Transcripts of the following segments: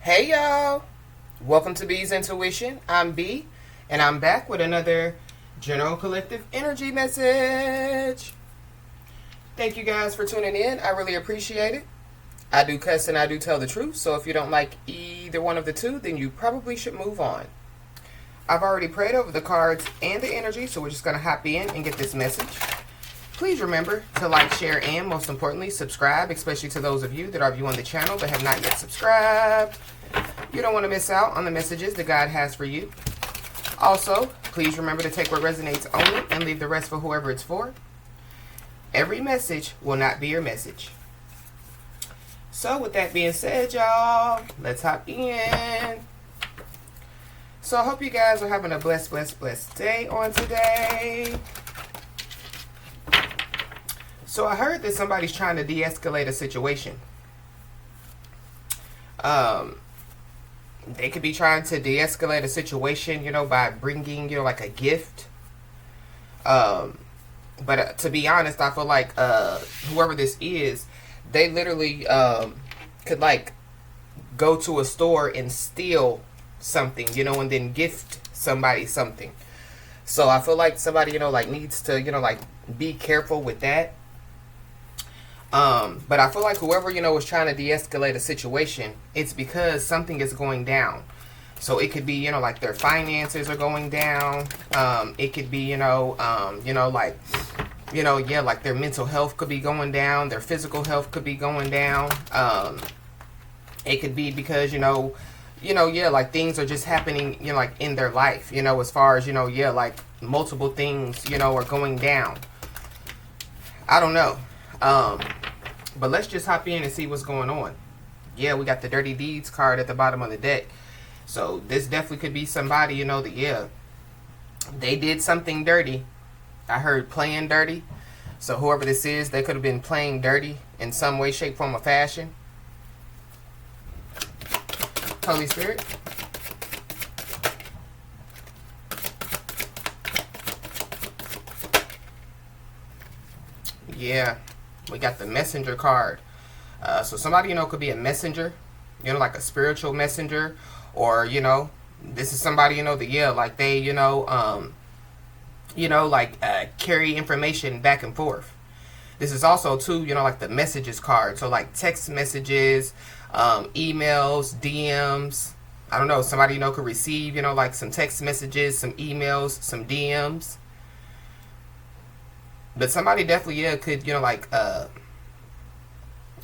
Hey y'all, welcome to B's Intuition. I'm B, and I'm back with another General Collective Energy message. Thank you guys for tuning in. I really appreciate it. I do cuss and I do tell the truth, so if you don't like either one of the two, then you probably should move on. I've already prayed over the cards and the energy, so we're just going to hop in and get this message. Please remember to like, share, and most importantly, subscribe, especially to those of you that are viewing the channel but have not yet subscribed. You don't want to miss out on the messages that God has for you. Also, please remember to take what resonates only and leave the rest for whoever it's for. Every message will not be your message. So with that being said, y'all, let's hop in. So I hope you guys are having a blessed day on today. So I heard that somebody's trying to de-escalate a situation. They could be trying to de-escalate a situation, by bringing, like a gift. But to be honest, I feel like whoever this is, they literally could like go to a store and steal something, and then gift somebody something. So I feel like somebody, like needs to, like be careful with that. But I feel like whoever, is trying to de-escalate a situation, it's because something is going down. So it could be, like their finances are going down. It could be, like their mental health could be going down. Their physical health could be going down. It could be because, like things are just happening, like in their life, as far as, like multiple things, are going down. I don't know. But let's just hop in and see what's going on. Yeah, we got the Dirty Deeds card at the bottom of the deck. So this definitely could be somebody, that, they did something dirty. I heard playing dirty. So whoever this is, they could have been playing dirty in some way, shape, form, or fashion. Holy Spirit. Yeah. We got the messenger card. So somebody, could be a messenger, like a spiritual messenger, or, this is somebody, that, like they, carry information back and forth. This is also too, like the messages card. So like text messages, emails, DMs. I don't know. Somebody, could receive, like some text messages, some emails, some DMs. But somebody definitely, could,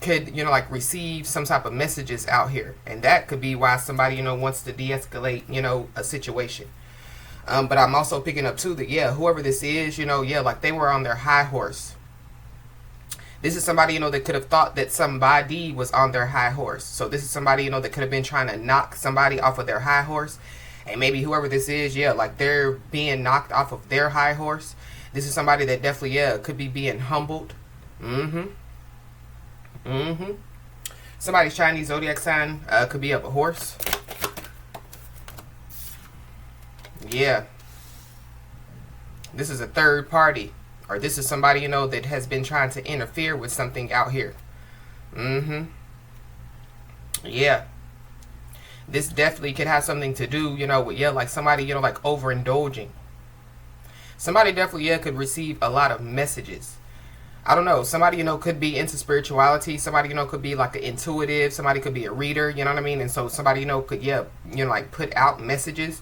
could receive some type of messages out here. And that could be why somebody, wants to de-escalate, a situation. But I'm also picking up, too, that, whoever this is, like they were on their high horse. This is somebody, that could have thought that somebody was on their high horse. So this is somebody, that could have been trying to knock somebody off of their high horse. And maybe whoever this is, like they're being knocked off of their high horse. This is somebody that definitely, could be being humbled. Somebody's Chinese zodiac sign could be of a horse. Yeah. This is a third party. Or this is somebody, that has been trying to interfere with something out here. Yeah. This definitely could have something to do, with, like somebody, like overindulging. Somebody definitely, could receive a lot of messages. I don't know. Somebody, could be into spirituality. Somebody, could be like an intuitive. Somebody could be a reader, you know what I mean? And so somebody, could, like put out messages.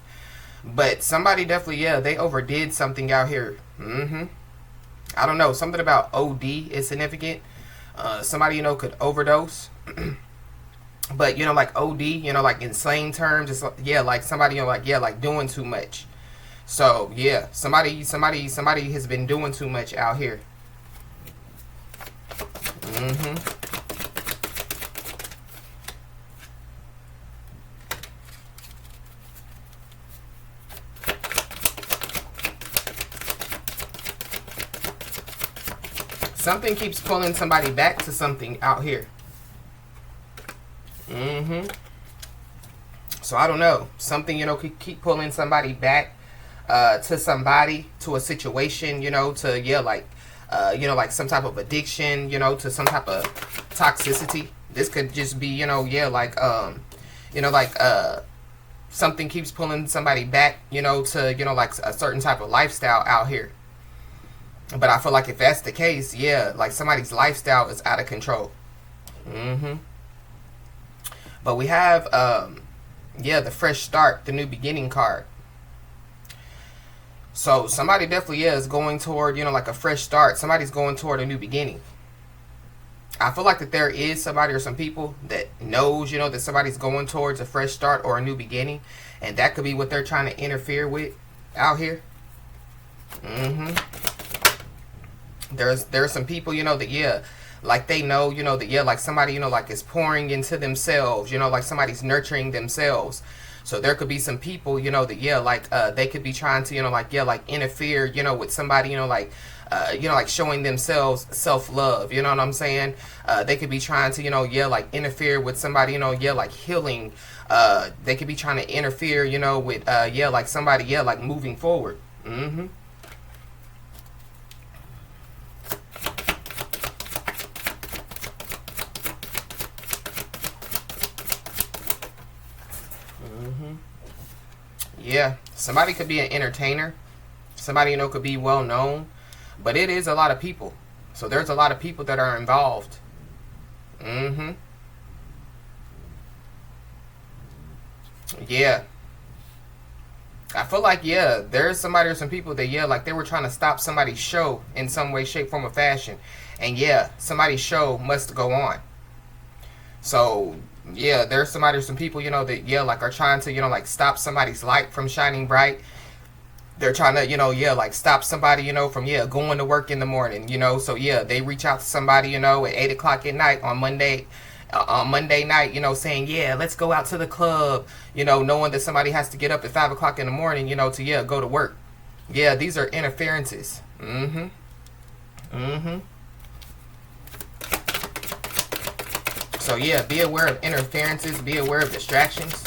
But somebody definitely, they overdid something out here. I don't know. Something about OD is significant. Somebody, could overdose. But, like OD, like in slang terms, it's like, like somebody, like doing too much. So, yeah, somebody has been doing too much out here. Something keeps pulling somebody back to something out here. So, I don't know. Something, could keep pulling somebody back to somebody, to a situation, to, like some type of addiction, to some type of toxicity. This could just be, like, like something keeps pulling somebody back, to, like a certain type of lifestyle out here. But I feel like if that's the case, yeah, like somebody's lifestyle is out of control. But we have, the fresh start, the new beginning card. So somebody definitely is going toward, like a fresh start. Somebody's going toward a new beginning. I feel like that there is somebody or some people that knows, that somebody's going towards a fresh start or a new beginning. And that could be what they're trying to interfere with out here. There's some people, that, like they know, that, like somebody, like is pouring into themselves, like somebody's nurturing themselves. So there could be some people, that, like, they could be trying to, like interfere, with somebody, like showing themselves self-love, you know what I'm saying? They could be trying to, like interfere with somebody, like healing. They could be trying to interfere, with, like somebody, like moving forward. Yeah, somebody could be an entertainer. Somebody, could be well known. But it is a lot of people. So there's a lot of people that are involved. Yeah. I feel like, there's somebody or some people that, like they were trying to stop somebody's show in some way, shape, form, or fashion. And somebody's show must go on. So, there's somebody or some people, that, like are trying to, like stop somebody's light from shining bright. They're trying to, like stop somebody, from, going to work in the morning, So, they reach out to somebody, at 8 o'clock at night on Monday night, saying, let's go out to the club, knowing that somebody has to get up at 5 o'clock in the morning, to, go to work. These are interferences. So, be aware of interferences. Be aware of distractions.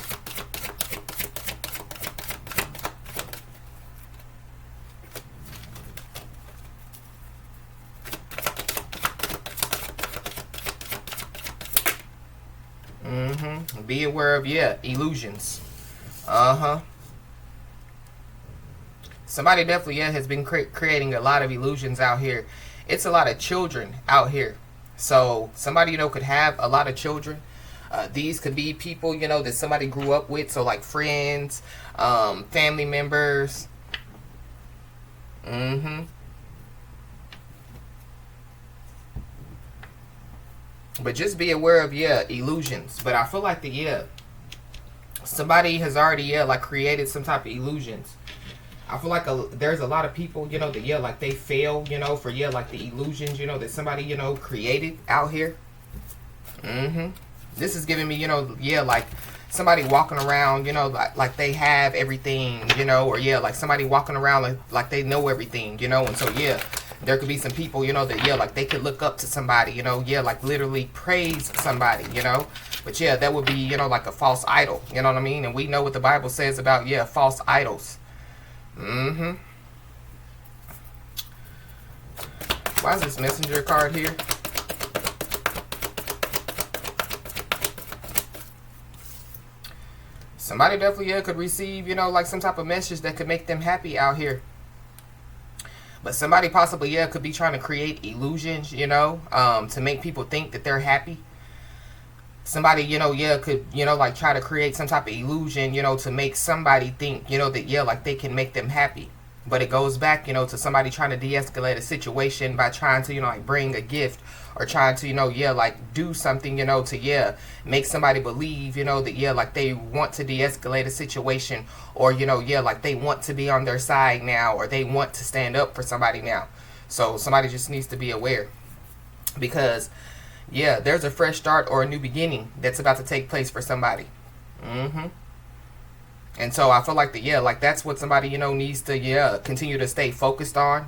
Be aware of, illusions. Somebody definitely, has been creating a lot of illusions out here. It's a lot of children out here. So somebody, could have a lot of children. These could be people, that somebody grew up with. So like friends, family members. But just be aware of, illusions. But I feel like somebody has already, like created some type of illusions. I feel like there's a lot of people, that, like they fail, for, like the illusions, that somebody, created out here. This is giving me, like somebody walking around, like they have everything, or, like somebody walking around like they know everything, and so, there could be some people, that, like they could look up to somebody, like literally praise somebody, But, that would be, like a false idol, you know what I mean? And we know what the Bible says about, false idols. Why is this messenger card here? Somebody definitely could receive, like some type of message that could make them happy out here. But somebody possibly, could be trying to create illusions, to make people think that they're happy. Somebody, could, like try to create some type of illusion, to make somebody think, that, like they can make them happy. But it goes back, to somebody trying to de-escalate a situation by trying to, like bring a gift or trying to, like do something, to, make somebody believe, that, like they want to de-escalate a situation or, like they want to be on their side now or they want to stand up for somebody now. So somebody just needs to be aware because there's a fresh start or a new beginning that's about to take place for somebody. And so I feel like like that's what somebody, needs to, continue to stay focused on,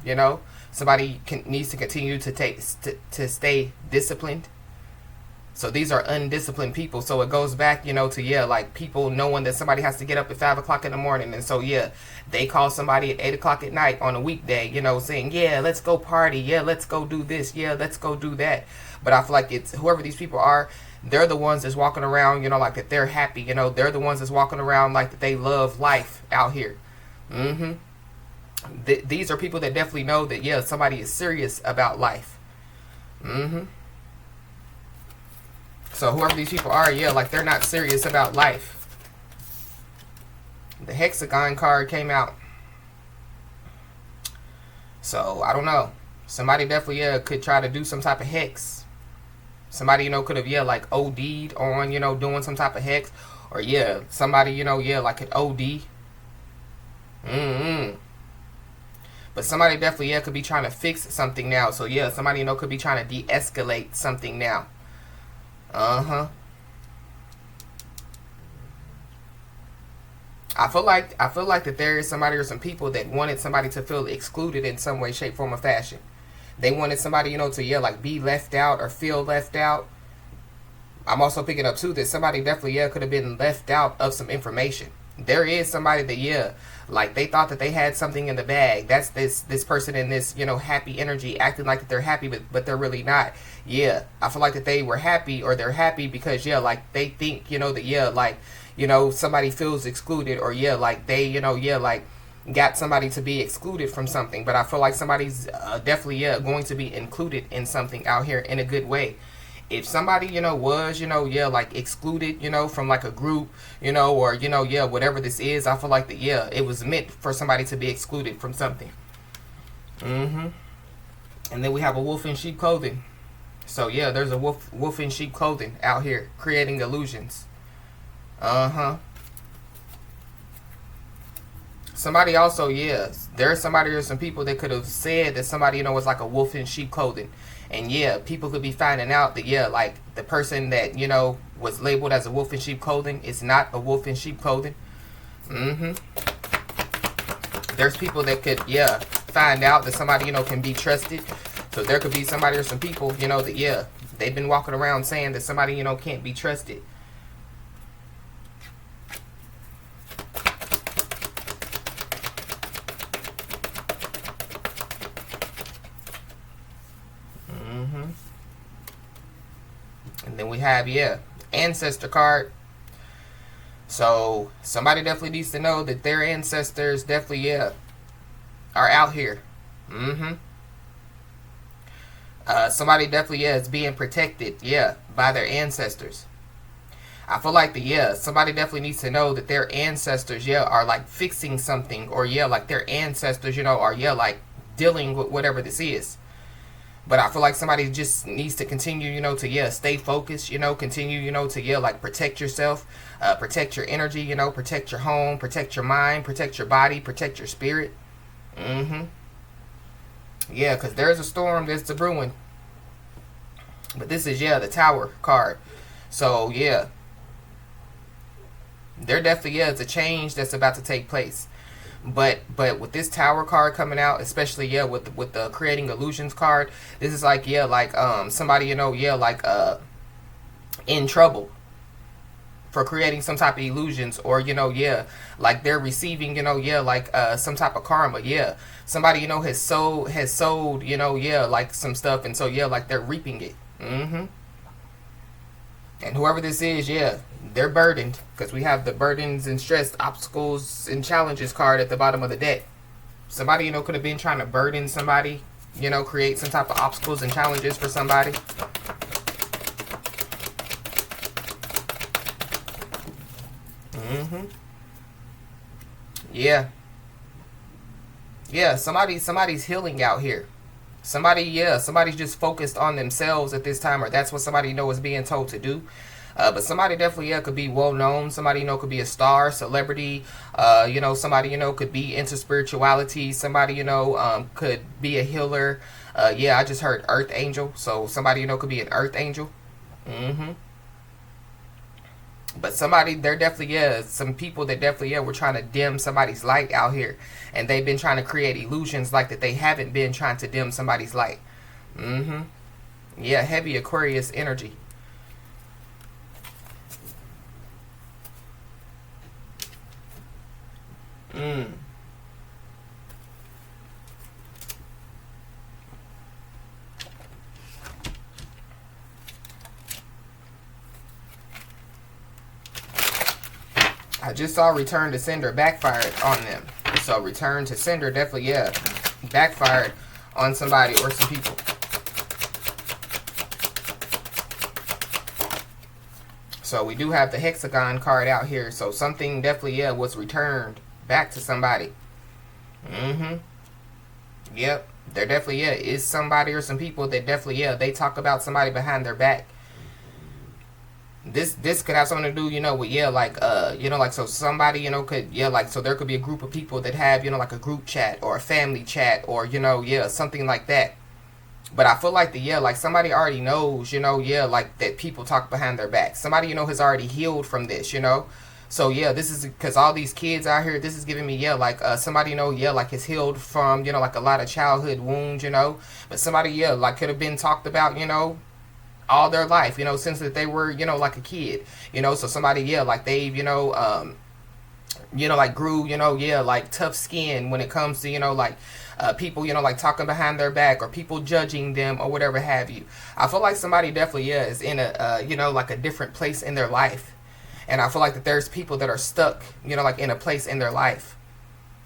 Somebody needs to continue to stay disciplined. So these are undisciplined people. So it goes back, to, like people knowing that somebody has to get up at 5 o'clock in the morning. And so, they call somebody at 8 o'clock at night on a weekday, saying, let's go party. Let's go do this. Let's go do that. But I feel like it's whoever these people are, they're the ones that's walking around, you know, like that they're happy. You know, they're the ones that's walking around like that they love life out here. Mm-hmm. These are people that definitely know that, yeah, somebody is serious about life. Mm-hmm. So whoever these people are, yeah, like they're not serious about life. The hexagon card came out. So I don't know. Somebody definitely, yeah, could try to do some type of hex. Somebody, you know, could have, yeah, like OD'd on, you know, doing some type of hex. Or, yeah, somebody, you know, yeah, like could OD. Mm-hmm. But somebody definitely, yeah, could be trying to fix something now. So, yeah, somebody, you know, could be trying to de-escalate something now. Uh-huh. I feel like that there is somebody or some people that wanted somebody to feel excluded in some way, shape, form, or fashion. They wanted somebody, you know, to, yeah, like be left out or feel left out. I'm also picking up too that somebody definitely, yeah, could have been left out of some information. There is somebody that, yeah, like they thought that they had something in the bag. That's this person in this, you know, happy energy acting like that they're happy, but they're really not. Yeah, I feel like that they were happy, or they're happy because, yeah, like they think, you know, that, yeah, like, you know, somebody feels excluded, or, yeah, like they, you know, yeah, like got somebody to be excluded from something. But I feel like somebody's definitely, yeah, going to be included in something out here in a good way. If somebody, you know, was, you know, yeah, like excluded, you know, from like a group, you know, or, you know, yeah, whatever this is, I feel like that, yeah, it was meant for somebody to be excluded from something. Mm-hmm. And then we have a wolf in sheep clothing. So, yeah, there's a wolf in sheep clothing out here creating illusions. Uh-huh. Somebody also, yeah, there's somebody or some people that could have said that somebody, you know, was like a wolf in sheep clothing. And, yeah, people could be finding out that, yeah, like the person that, you know, was labeled as a wolf in sheep clothing is not a wolf in sheep clothing. Mm-hmm. There's people that could, yeah, find out that somebody, you know, can be trusted. So there could be somebody or some people, you know, that, yeah, they've been walking around saying that somebody, you know, can't be trusted. And then we have, yeah, ancestor card. So somebody definitely needs to know that their ancestors definitely, yeah, are out here. Mm-hmm. Somebody definitely, yeah, is being protected, yeah, by their ancestors. I feel like yeah, somebody definitely needs to know that their ancestors, yeah, are like fixing something, or, yeah, like their ancestors, you know, are, yeah, like dealing with whatever this is. But I feel like somebody just needs to continue, you know, to, yeah, stay focused, you know, continue, you know, to, yeah, like protect yourself, protect your energy, you know, protect your home, protect your mind, protect your body, protect your spirit. Mm-hmm. Yeah, because there's a storm that's brewing. But this is, yeah, the Tower card. So, yeah, there definitely, yeah, is a change that's about to take place. But with this Tower card coming out, especially, yeah, with the creating illusions card, this is like, yeah, like somebody, you know, yeah, like in trouble for creating some type of illusions, or, you know, yeah, like they're receiving, you know, yeah, like some type of karma. Yeah, somebody, you know, has sold, you know, yeah, like some stuff, and so, yeah, like they're reaping it. Mm-hmm. And whoever this is, yeah, they're burdened, because we have the burdens and stress, obstacles and challenges card at the bottom of the deck. Somebody, you know, could have been trying to burden somebody, you know, create some type of obstacles and challenges for somebody. Mm-hmm. Yeah. Yeah, somebody's healing out here. Somebody's just focused on themselves at this time, or that's what somebody, you know, is being told to do. But somebody definitely, yeah, could be well known. Somebody, you know, could be a star, celebrity. You know, somebody, you know, could be into spirituality. Somebody, you know, could be a healer. Yeah, I just heard earth angel. So somebody, you know, could be an earth angel. Mm-hmm. But somebody, they're definitely, yeah, some people that definitely, yeah, were trying to dim somebody's light out here. And they've been trying to create illusions like that they haven't been trying to dim somebody's light. Mm-hmm. Yeah, heavy Aquarius energy. Mm. I just saw return to sender backfired on them. So return to sender definitely, yeah, backfired on somebody or some people. So we do have the hexagon card out here. So something definitely, yeah, was returned back to somebody. Yep. There definitely, yeah, is somebody or some people that definitely, yeah, they talk about somebody behind their back. This could have something to do, you know, with, yeah, like, you know, like, so somebody, you know, could, yeah, like, so there could be a group of people that have, you know, like a group chat or a family chat or, you know, yeah, something like that. But I feel like yeah, like somebody already knows, you know, yeah, like that people talk behind their back. Somebody, you know, has already healed from this, you know. So yeah, this is because all these kids out here, this is giving me, yeah, like somebody, you know, yeah, like has healed from, you know, like a lot of childhood wounds, you know. But somebody, yeah, like could have been talked about, you know, all their life, you know, since that they were, you know, like a kid, you know. So somebody, yeah, like they've, you know, like grew, you know, yeah, like tough skin when it comes to, you know, like people, you know, like talking behind their back or people judging them or whatever have you. I feel like somebody definitely, yeah, is in a, you know, like a different place in their life. And I feel like that there's people that are stuck, you know, like in a place in their life.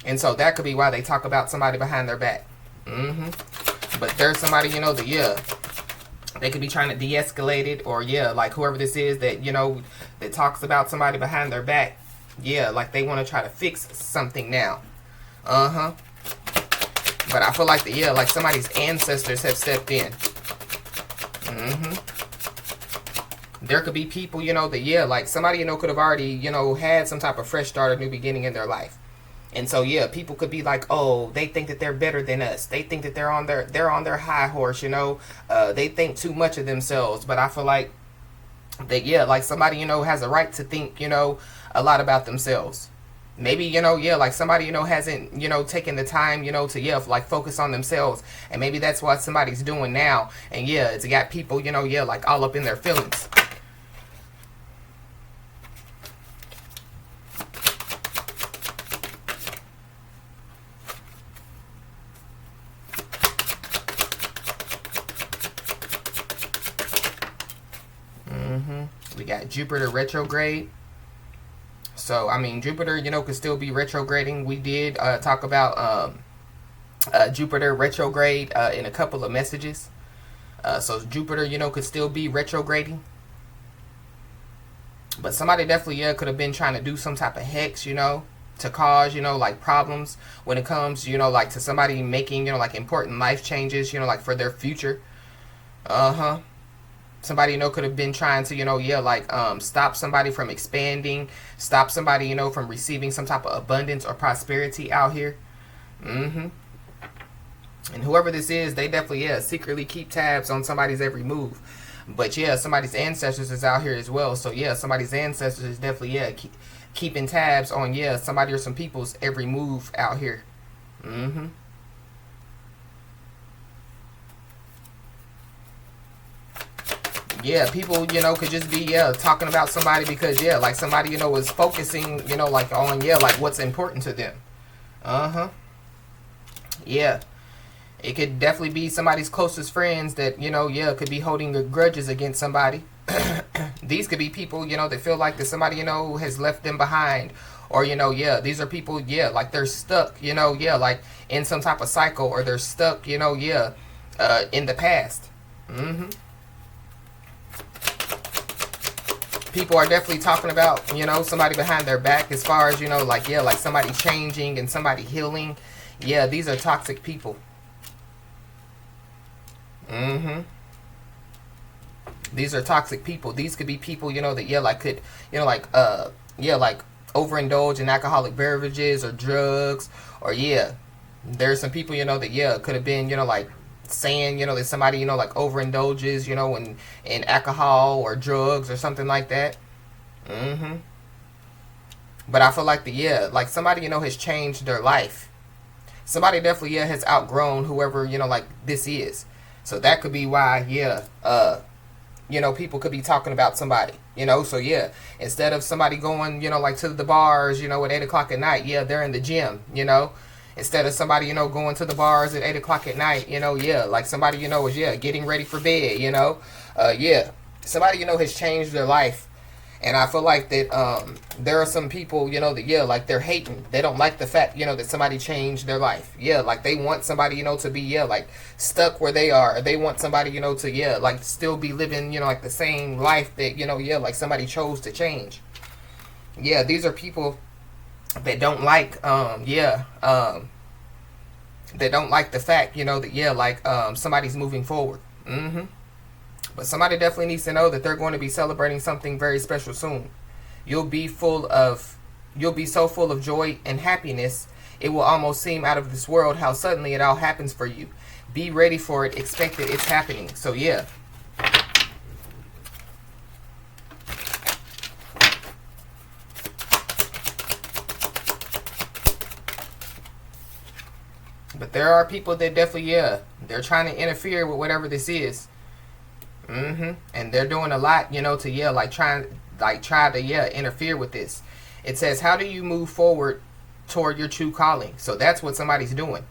And so that could be why they talk about somebody behind their back. But there's somebody, you know, that, yeah, they could be trying to de-escalate it, or, yeah, like whoever this is that, you know, that talks about somebody behind their back. Yeah, like they want to try to fix something now. But I feel like yeah, like somebody's ancestors have stepped in. There could be people, you know, that, yeah, like somebody, you know, could have already, you know, had some type of fresh start or new beginning in their life. And so, yeah, people could be like, oh, they think that they're better than us. They think that they're on their high horse, you know. They think too much of themselves. But I feel like that, yeah, like somebody, you know, has a right to think, you know, a lot about themselves. Maybe, you know, yeah, like somebody, you know, hasn't, you know, taken the time, you know, to, yeah, like focus on themselves. And maybe that's what somebody's doing now. And, yeah, it's got people, you know, yeah, like all up in their feelings. We got Jupiter retrograde. So, I mean, Jupiter, you know, could still be retrograding. We did talk about Jupiter retrograde in a couple of messages. So, Jupiter, you know, could still be retrograding. But somebody definitely, yeah, could have been trying to do some type of hex, you know, to cause, you know, like problems when it comes, you know, like to somebody making, you know, like important life changes, you know, like for their future. Somebody, you know, could have been trying to, you know, yeah, like stop somebody from expanding, stop somebody, you know, from receiving some type of abundance or prosperity out here. And whoever this is, they definitely, yeah, secretly keep tabs on somebody's every move. But, yeah, somebody's ancestors is out here as well. So, yeah, somebody's ancestors is definitely, yeah, keeping tabs on, yeah, somebody or some people's every move out here. Yeah, people, you know, could just be, yeah, talking about somebody because, yeah, like somebody, you know, was focusing, you know, like on, yeah, like what's important to them. Yeah. It could definitely be somebody's closest friends that, you know, yeah, could be holding grudges against somebody. These could be people, you know, that feel like that somebody, you know, has left them behind. Or, you know, yeah, these are people, yeah, like they're stuck, you know, yeah, like in some type of cycle, or they're stuck, you know, yeah, in the past. People are definitely talking about, you know, somebody behind their back as far as, you know, like, yeah, like somebody changing and somebody healing. Yeah, these are toxic people. These are toxic people. These could be people, you know, that, yeah, like could, you know, like, yeah, like overindulge in alcoholic beverages or drugs. Or, yeah, there's some people, you know, that, yeah, could have been, you know, like saying, you know, that somebody, you know, like overindulges, you know, in alcohol or drugs or something like that. But I feel like yeah, like somebody, you know, has changed their life. Somebody definitely, yeah, has outgrown whoever, you know, like this is. So that could be why, yeah, you know, people could be talking about somebody, you know. So, yeah, instead of somebody going, you know, like to the bars, you know, at 8 o'clock at night, yeah, they're in the gym, you know. Instead of somebody, you know, going to the bars at 8 o'clock at night, you know, yeah, like somebody, you know, is, yeah, getting ready for bed, you know. Yeah, somebody, you know, has changed their life. And I feel like that there are some people, you know, that, yeah, like they're hating. They don't like the fact, you know, that somebody changed their life. Yeah, like they want somebody, you know, to be, yeah, like stuck where they are. Or they want somebody, you know, to, yeah, like still be living, you know, like the same life that, you know, yeah, like somebody chose to change. Yeah, these are people that don't like, that don't like the fact, you know, that, yeah, like somebody's moving forward. But somebody definitely needs to know that they're going to be celebrating something very special soon. You'll be so full of joy and happiness, it will almost seem out of this world how suddenly it all happens for you. Be ready for it, expect it, it's happening. So yeah. But there are people that definitely, yeah, they're trying to interfere with whatever this is. And they're doing a lot, you know, to, yeah, like try to, yeah, interfere with this. It says, how do you move forward toward your true calling? So that's what somebody's doing.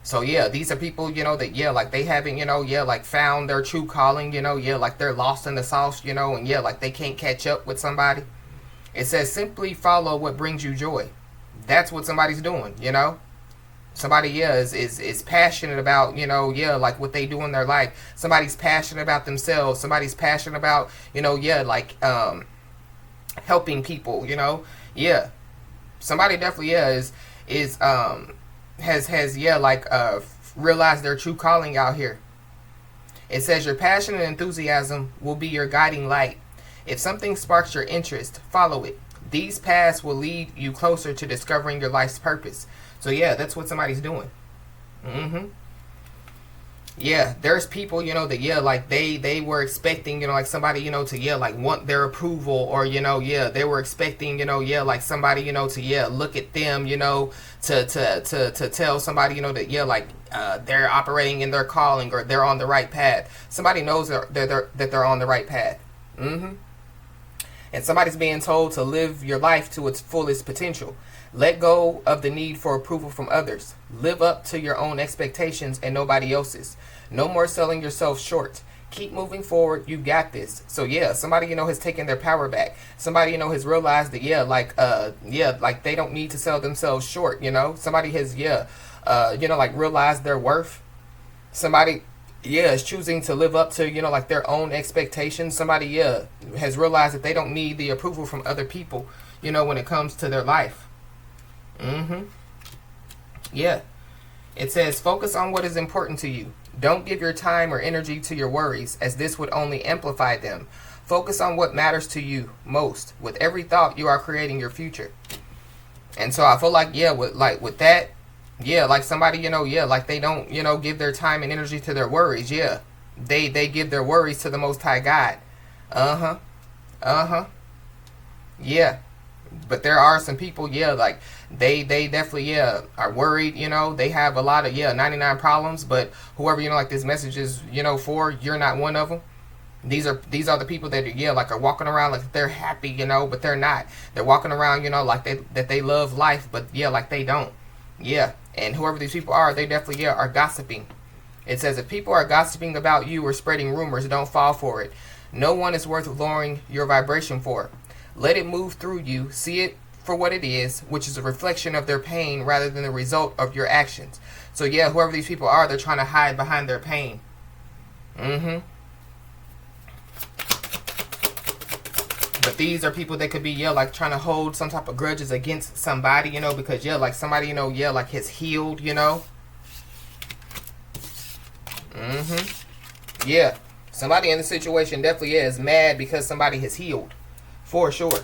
So yeah, these are people, you know, that, yeah, like they haven't, you know, yeah, like found their true calling, you know, yeah, like they're lost in the sauce, you know, and yeah, like they can't catch up with somebody. It says, simply follow what brings you joy. That's what somebody's doing, you know. Somebody, yeah, is passionate about, you know, yeah, like what they do in their life. Somebody's passionate about themselves. Somebody's passionate about, you know, yeah, like helping people, you know. Yeah. Somebody definitely, yeah, has yeah, like realized their true calling out here. It says your passion and enthusiasm will be your guiding light. If something sparks your interest, follow it. These paths will lead you closer to discovering your life's purpose. So yeah, that's what somebody's doing. Yeah, there's people, you know, that, yeah, like they were expecting, you know, like somebody, you know, to, yeah, like want their approval, or, you know, yeah, they were expecting, you know, yeah, like somebody, you know, to, yeah, look at them, you know, to tell somebody, you know, that, yeah, like they're operating in their calling, or they're on the right path. Somebody knows that they're on the right path. And somebody's being told to live your life to its fullest potential. Let go of the need for approval from others. Live up to your own expectations and nobody else's. No more selling yourself short. Keep moving forward. You got this. So yeah, somebody, you know, has taken their power back. Somebody, you know, has realized that, yeah, like like they don't need to sell themselves short, you know. Somebody has, yeah, you know, like realized their worth. Somebody, yeah, is choosing to live up to, you know, like their own expectations. Somebody, yeah, has realized that they don't need the approval from other people, you know, when it comes to their life. Yeah. It says, focus on what is important to you. Don't give your time or energy to your worries, as this would only amplify them. Focus on what matters to you most. With every thought, you are creating your future. And so I feel like, yeah, with that, yeah, like somebody, you know, yeah, like they don't, you know, give their time and energy to their worries. Yeah. They give their worries to the Most High God. Yeah. But there are some people, yeah, like they definitely, yeah, are worried, you know. They have a lot of, yeah, 99 problems, but whoever, you know, like this message is, you know, for, you're not one of them. These are the people that, yeah, like are walking around like they're happy, you know, but they're not. They're walking around, you know, like they love life, but yeah, like they don't. Yeah. And whoever these people are, they definitely, yeah, are gossiping. It says, if people are gossiping about you or spreading rumors, don't fall for it. No one is worth lowering your vibration for. Let it move through you. See it for what it is, which is a reflection of their pain rather than the result of your actions. So yeah, whoever these people are, they're trying to hide behind their pain. But these are people that could be, yeah, like trying to hold some type of grudges against somebody, you know, because, yeah, like somebody, you know, yeah, like has healed, you know. Yeah. Somebody in the situation definitely, yeah, is mad because somebody has healed. For sure.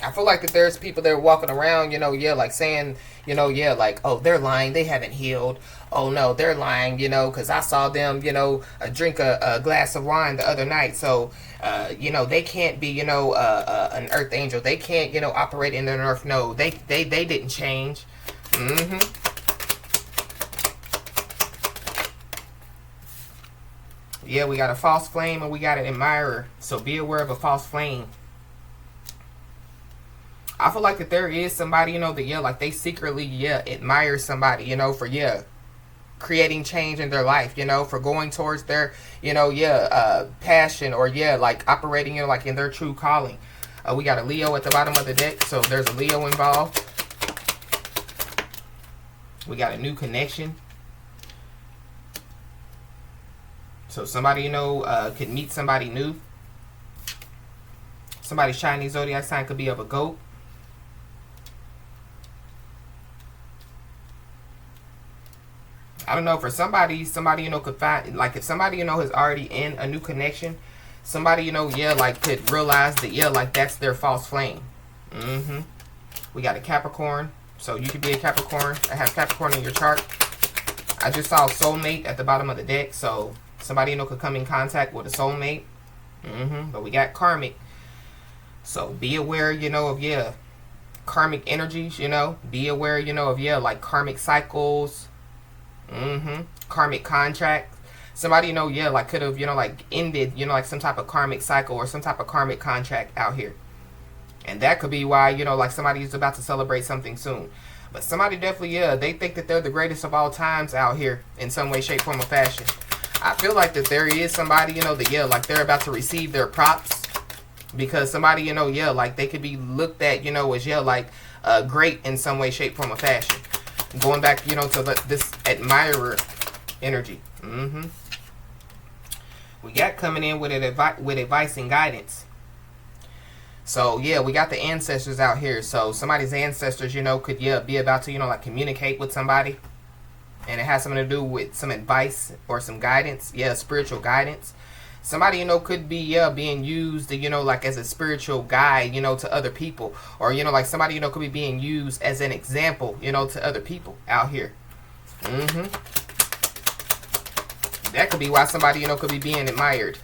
I feel like that there's people that are walking around, you know, yeah, like saying, you know, yeah, like, oh, they're lying, they haven't healed. Oh, no, they're lying, you know, because I saw them, you know, drink a glass of wine the other night. So, you know, they can't be, you know, an earth angel. They can't, you know, operate in an earth node. They didn't change. Yeah, we got a false flame and we got an admirer. So be aware of a false flame. I feel like that there is somebody, you know, that, yeah, like they secretly, yeah, admire somebody, you know, for, yeah, creating change in their life, you know, for going towards their, you know, passion, or like operating, you know, like in their true calling. We got a Leo at the bottom of the deck, so there's a Leo involved. We got a new connection. So somebody, you know, could meet somebody new. Somebody's Chinese zodiac sign could be of a goat. I don't know, for somebody, you know, could find, like, if somebody, you know, is already in a new connection, somebody, you know, like, could realize that, like, that's their false flame. We got a Capricorn, so you could be a Capricorn. I have Capricorn in your chart. I just saw soulmate at the bottom of the deck, so somebody, you know, could come in contact with a soulmate. But we got karmic, so be aware, you know, of, karmic energies, you know. Be aware, you know, of, like, karmic cycles. Karmic contract. Somebody, you know, like, could have, you know, like, ended, you know, like, some type of karmic cycle or some type of karmic contract out here. And that could be why, you know, like, somebody is about to celebrate something soon. But somebody definitely, they think that they're the greatest of all times out here in some way, shape, form, or fashion. I feel like that there is somebody, you know, that, like, they're about to receive their props. Because somebody, you know, like, they could be looked at, you know, as, like, great in some way, shape, form, or fashion. Going back, you know, to this admirer energy. We got coming in with advice and guidance. So, we got the ancestors out here. So, somebody's ancestors, you know, could, be about to, you know, like, communicate with somebody. And it has something to do with some advice or some guidance. Spiritual guidance. Somebody, you know, could be, being used, you know, like, as a spiritual guide, you know, to other people. Or, you know, like, somebody, you know, could be being used as an example, you know, to other people out here. That could be why somebody, you know, could be being admired.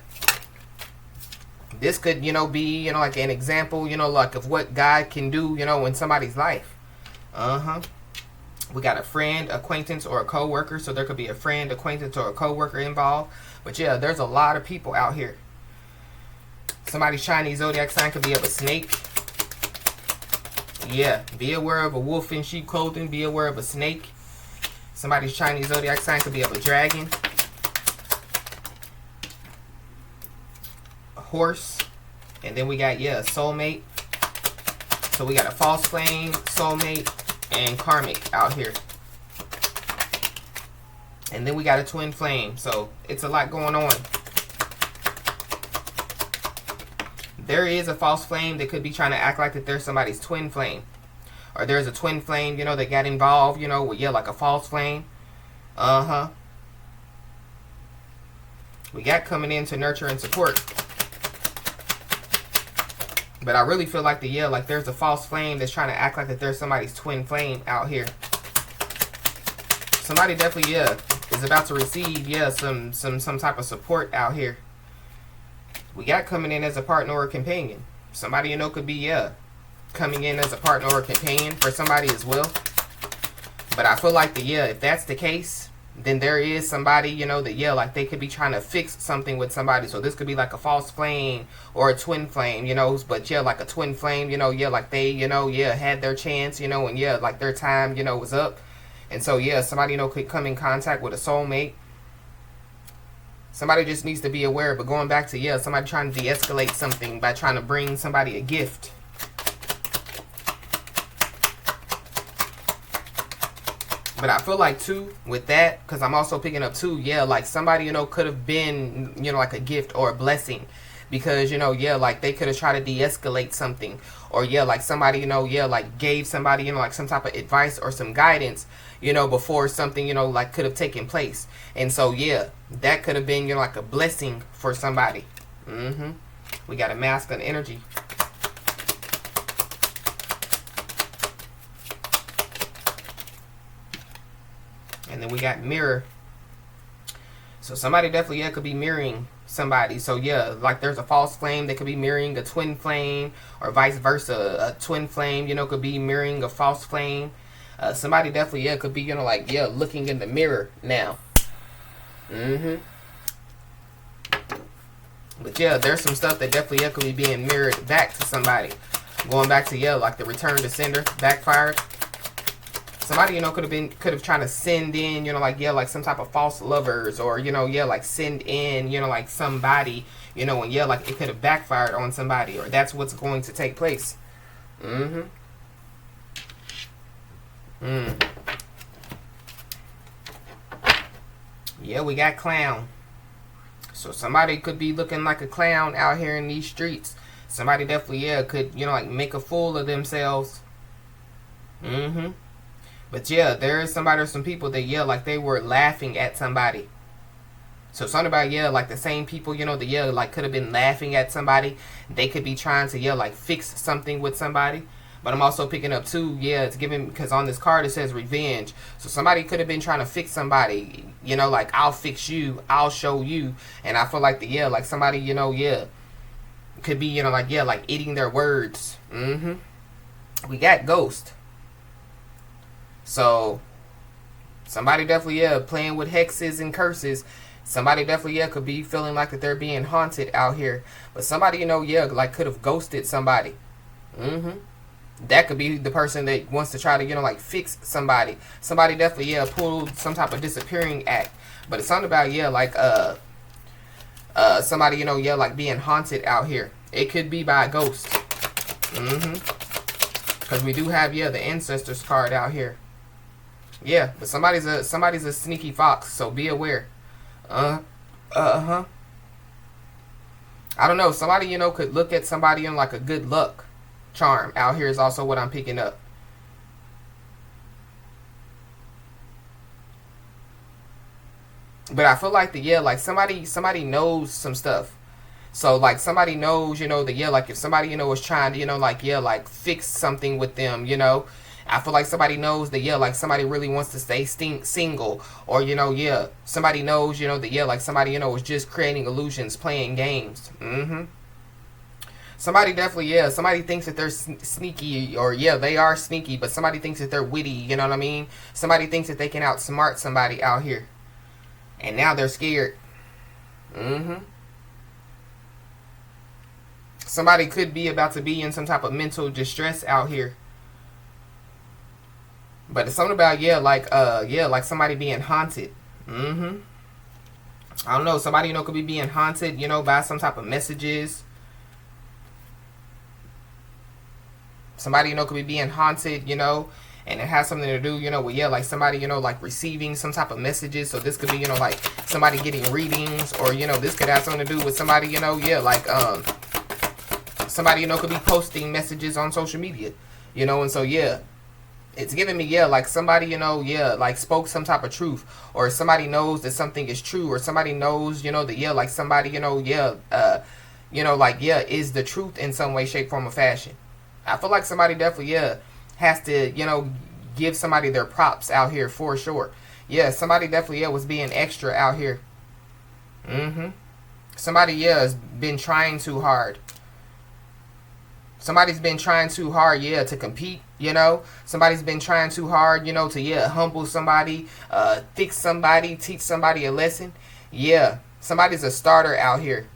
This could, you know, be, you know, like, an example, you know, like, of what God can do, you know, in somebody's life. We got a friend, acquaintance, or a co-worker. So there could be a friend, acquaintance, or a co-worker involved. But there's a lot of people out here. Somebody's Chinese zodiac sign could be of a snake. Be aware of a wolf in sheep clothing. Be aware of a snake. Somebody's Chinese zodiac sign could be of a dragon. A horse. And then we got, a soulmate. So we got a false flame, soulmate, and karmic out here. And then we got a twin flame. So it's a lot going on. There is a false flame that could be trying to act like that there's somebody's twin flame. Or there's a twin flame, you know, that got involved, you know, with, like, a false flame. We got coming in to nurture and support. But I really feel like like, there's a false flame that's trying to act like that there's somebody's twin flame out here. Somebody definitely, is about to receive, some type of support out here. We got coming in as a partner or a companion. Somebody, you know, could be, coming in as a partner or a companion for somebody as well. But I feel like if that's the case, then there is somebody, you know, that, like, they could be trying to fix something with somebody. So this could be like a false flame or a twin flame, you know, but, like a twin flame, you know, like they, you know, had their chance, you know, and, like their time, you know, was up. And so, somebody, you know, could come in contact with a soulmate. Somebody just needs to be aware. But going back to, somebody trying to de-escalate something by trying to bring somebody a gift. But I feel like, too, with that, because I'm also picking up, too, like somebody, you know, could have been, you know, like a gift or a blessing. Because, you know, like they could have tried to de-escalate something. Or, like somebody, you know, like gave somebody, you know, like some type of advice or some guidance, you know, before something, you know, like could have taken place. And so, that could have been, you know, like a blessing for somebody. We got a masculine energy. And then we got mirror. So somebody definitely, could be mirroring somebody. So, like there's a false flame that could be mirroring a twin flame, or vice versa. A twin flame, you know, could be mirroring a false flame. Somebody definitely, could be, you know, like, looking in the mirror now. But, there's some stuff that definitely, could be being mirrored back to somebody. Going back to, like the return to sender, backfired. Somebody, could have trying to send in, like, like some type of false lovers, or, like send in, like somebody, and like it could have backfired on somebody, or that's what's going to take place. Yeah, we got clown. So somebody could be looking like a clown out here in these streets. Somebody definitely, could, like make a fool of themselves. But yeah, there is somebody or some people that, like they were laughing at somebody. So something about, like the same people, that, like could have been laughing at somebody. They could be trying to, like fix something with somebody. But I'm also picking up too, it's giving, because on this card it says revenge. So somebody could have been trying to fix somebody, like I'll fix you, I'll show you. And I feel like like somebody, could be, like eating their words. We got ghost. So somebody definitely, playing with hexes and curses. Somebody definitely, could be feeling like that they're being haunted out here. But somebody, like could have ghosted somebody. That could be the person that wants to try to, like fix somebody. Somebody definitely, pulled some type of disappearing act. But it's something about, like, somebody, like being haunted out here. It could be by a ghost. Because we do have, the ancestors card out here. Yeah, but somebody's a sneaky fox, so be aware. I don't know. Somebody, could look at somebody in like a good luck charm out here is also what I'm picking up. But I feel like like somebody knows some stuff. So like somebody knows, like if somebody, is trying to, like fix something with them, I feel like somebody knows that, like somebody really wants to stay single, or, somebody knows, that, like somebody, is just creating illusions, playing games. Somebody definitely, somebody thinks that they're sneaky, or they are sneaky, but somebody thinks that they're witty, you know what I mean? Somebody thinks that they can outsmart somebody out here. And now they're scared. Somebody could be about to be in some type of mental distress out here. But it's something about, like somebody being haunted. I don't know, somebody, could be being haunted, by some type of messages. Somebody, could be being haunted, and it has something to do, with, like somebody, like receiving some type of messages. So this could be, like somebody getting readings, or, this could have something to do with somebody, like, somebody, could be posting messages on social media, and so, it's giving me, like somebody, like spoke some type of truth, or somebody knows that something is true, or somebody knows, that, like somebody, like, is the truth in some way, shape, form, or fashion. I feel like somebody definitely, has to, give somebody their props out here for sure. Somebody definitely, was being extra out here. Somebody, has been trying too hard. Somebody's been trying too hard, to compete, Somebody's been trying too hard, to, humble somebody, fix somebody, teach somebody a lesson. Somebody's a starter out here.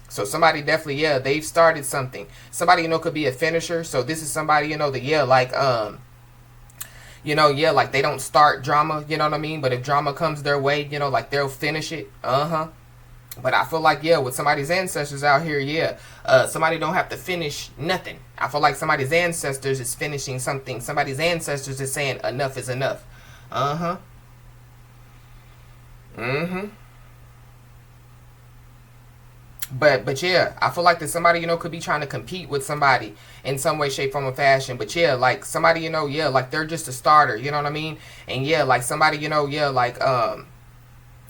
So somebody definitely, they've started something. Somebody, could be a finisher. So this is somebody, that, like, like they don't start drama, you know what I mean? But if drama comes their way, like they'll finish it. But I feel like, with somebody's ancestors out here, somebody don't have to finish nothing. I feel like somebody's ancestors is finishing something. Somebody's ancestors is saying enough is enough. But I feel like that somebody, could be trying to compete with somebody in some way, shape, form, or fashion. But like somebody, like they're just a starter, you know what I mean? And like somebody, like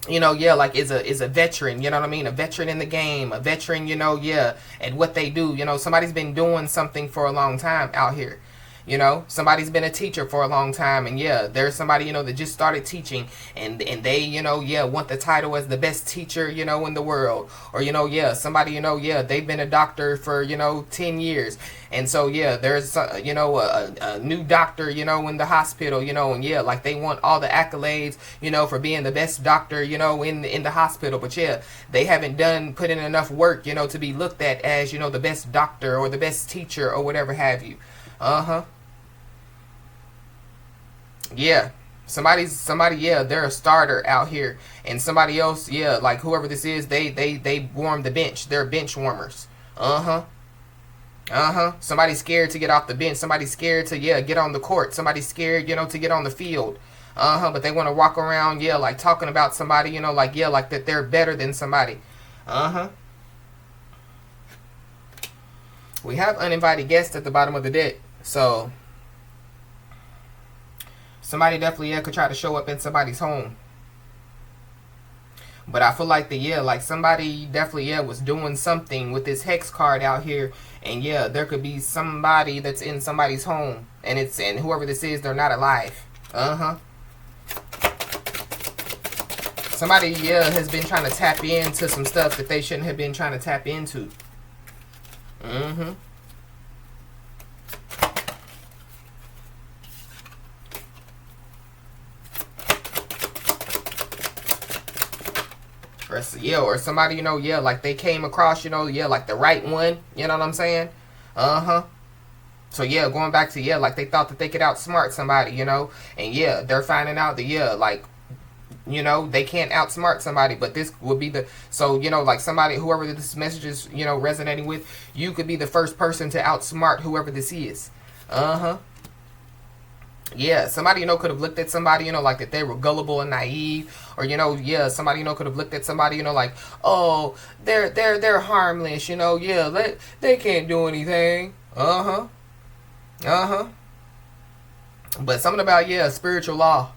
like is a veteran, you know what I mean? A veteran in the game, a veteran, at what they do. Somebody's been doing something for a long time out here. Somebody's been a teacher for a long time, and there's somebody, that just started teaching, and they, want the title as the best teacher, in the world. Or, somebody, they've been a doctor for, 10 years. And so, there's, a new doctor, in the hospital, and like they want all the accolades, for being the best doctor, in the hospital. But they haven't put in enough work, to be looked at as, the best doctor or the best teacher or whatever have you. Yeah. Somebody, yeah, they're a starter out here. And somebody else, yeah, like whoever this is, they warm the bench. They're bench warmers. Uh-huh. Uh-huh. Somebody's scared to get off the bench. Somebody's scared to, yeah, get on the court. Somebody's scared, to get on the field. Uh-huh. But they want to walk around, yeah, like talking about somebody, like, yeah, like that they're better than somebody. Uh-huh. We have uninvited guests at the bottom of the deck. So somebody definitely, yeah, could try to show up in somebody's home. But I feel like like somebody definitely, yeah, was doing something with this hex card out here. And yeah, there could be somebody that's in somebody's home. And whoever this is, they're not alive. Uh-huh. Somebody, yeah, has been trying to tap into some stuff that they shouldn't have been trying to tap into. Mm-hmm. Or somebody, yeah, like they came across, yeah, like the right one. You know what I'm saying? Uh-huh. So, yeah, going back to, yeah, like they thought that they could outsmart somebody, And, yeah, they're finding out that, yeah, like, they can't outsmart somebody. But this would be so, like somebody, whoever this message is, resonating with, you could be the first person to outsmart whoever this is. Uh-huh. Yeah, somebody, could have looked at somebody, like that they were gullible and naive. Or, yeah, somebody, could have looked at somebody, like, oh, they're harmless, yeah, they can't do anything. Uh-huh. Uh-huh. But something about, yeah, spiritual law.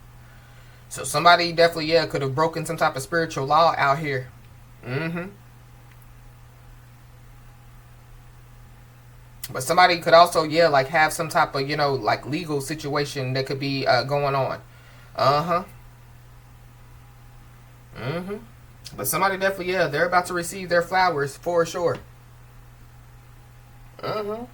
So somebody definitely, yeah, could have broken some type of spiritual law out here. Mm-hmm. But somebody could also, yeah, like have some type of, like legal situation that could be going on. Uh-huh. Mm-hmm. But somebody definitely, yeah, they're about to receive their flowers for sure. Uh-huh.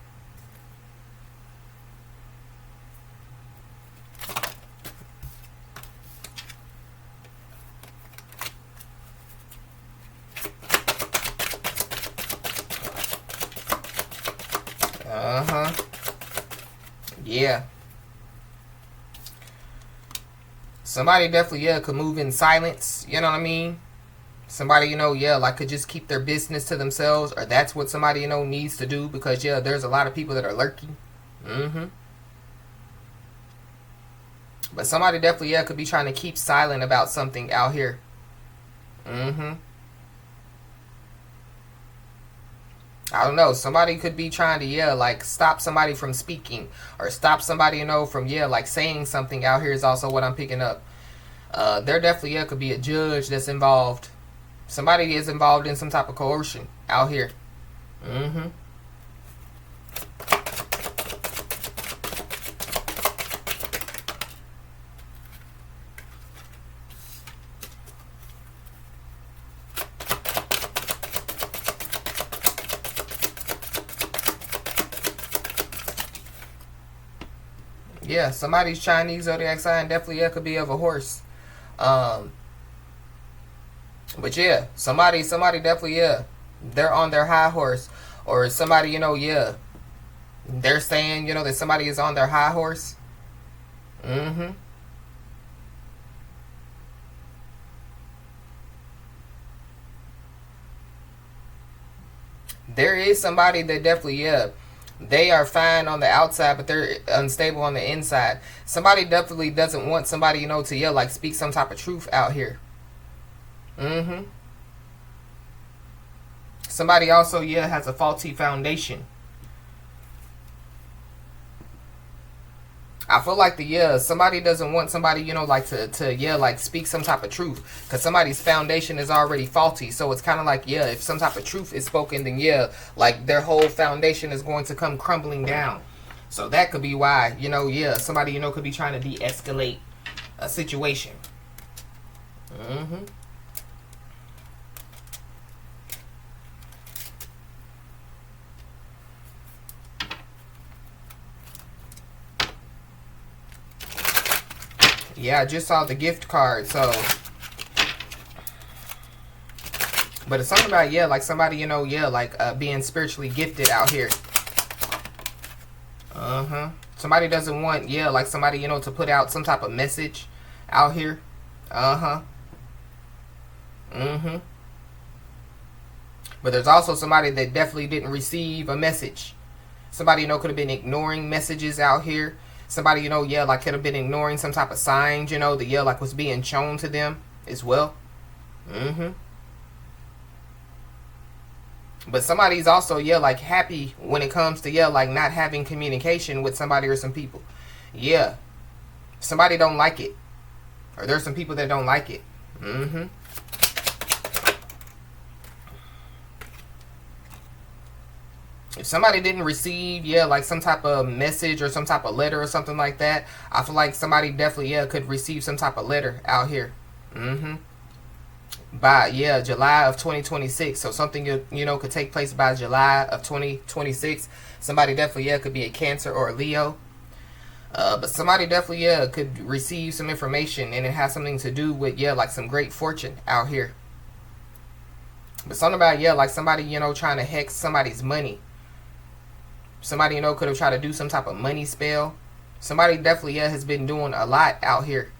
Uh-huh. Yeah. Somebody definitely, yeah, could move in silence. You know what I mean? Somebody, yeah, like could just keep their business to themselves. Or that's what somebody, needs to do. Because, yeah, there's a lot of people that are lurking. Mm-hmm. But somebody definitely, yeah, could be trying to keep silent about something out here. Mm-hmm. I don't know. Somebody could be trying to, yeah, like stop somebody from speaking. Or stop somebody, from, yeah, like saying something out here is also what I'm picking up. There definitely, yeah, could be a judge that's involved. Somebody is involved in some type of coercion out here. Mm-hmm. Yeah, somebody's Chinese zodiac sign definitely, yeah, could be of a horse. Um, but yeah, somebody definitely, yeah, they're on their high horse. Or somebody, yeah, they're saying, that somebody is on their high horse. Mm-hmm. There is somebody that definitely, yeah, they are fine on the outside, but they're unstable on the inside. Somebody definitely doesn't want somebody, to, yeah, like speak some type of truth out here. Mm-hmm. Somebody also, yeah, has a faulty foundation. I feel like somebody doesn't want somebody, like to yeah, like speak some type of truth. Because somebody's foundation is already faulty. So it's kind of like, yeah, if some type of truth is spoken, then yeah, like their whole foundation is going to come crumbling down. So that could be why, yeah, somebody, could be trying to de-escalate a situation. Mm-hmm. Yeah, I just saw the gift card, so. But it's something about, yeah, like somebody, yeah, like being spiritually gifted out here. Uh-huh. Somebody doesn't want, yeah, like somebody, you know, to put out some type of message out here. But there's also somebody that definitely didn't receive a message. Somebody, you know, could have been ignoring messages out here. Somebody, you know, yeah, like could have been ignoring some type of signs, you know, that, yeah, like was being shown to them as well. But somebody's also, yeah, like happy when it comes to, yeah, like not having communication with somebody or some people. Yeah. Somebody don't like it. Or there's some people that don't like it. If somebody didn't receive, yeah, like some type of message or some type of letter or something like that, I feel like somebody definitely, yeah, could receive some type of letter out here. By, yeah, July of 2026. So something, you know, could take place by July of 2026. Somebody definitely, yeah, could be a Cancer or a Leo. But somebody definitely, yeah, could receive some information, and it has something to do with, yeah, like some great fortune out here. But something about, yeah, like somebody, you know, trying to hex somebody's money. Somebody, you know, could have tried to do some type of money spell. Somebody definitely, yeah, has been doing a lot out here.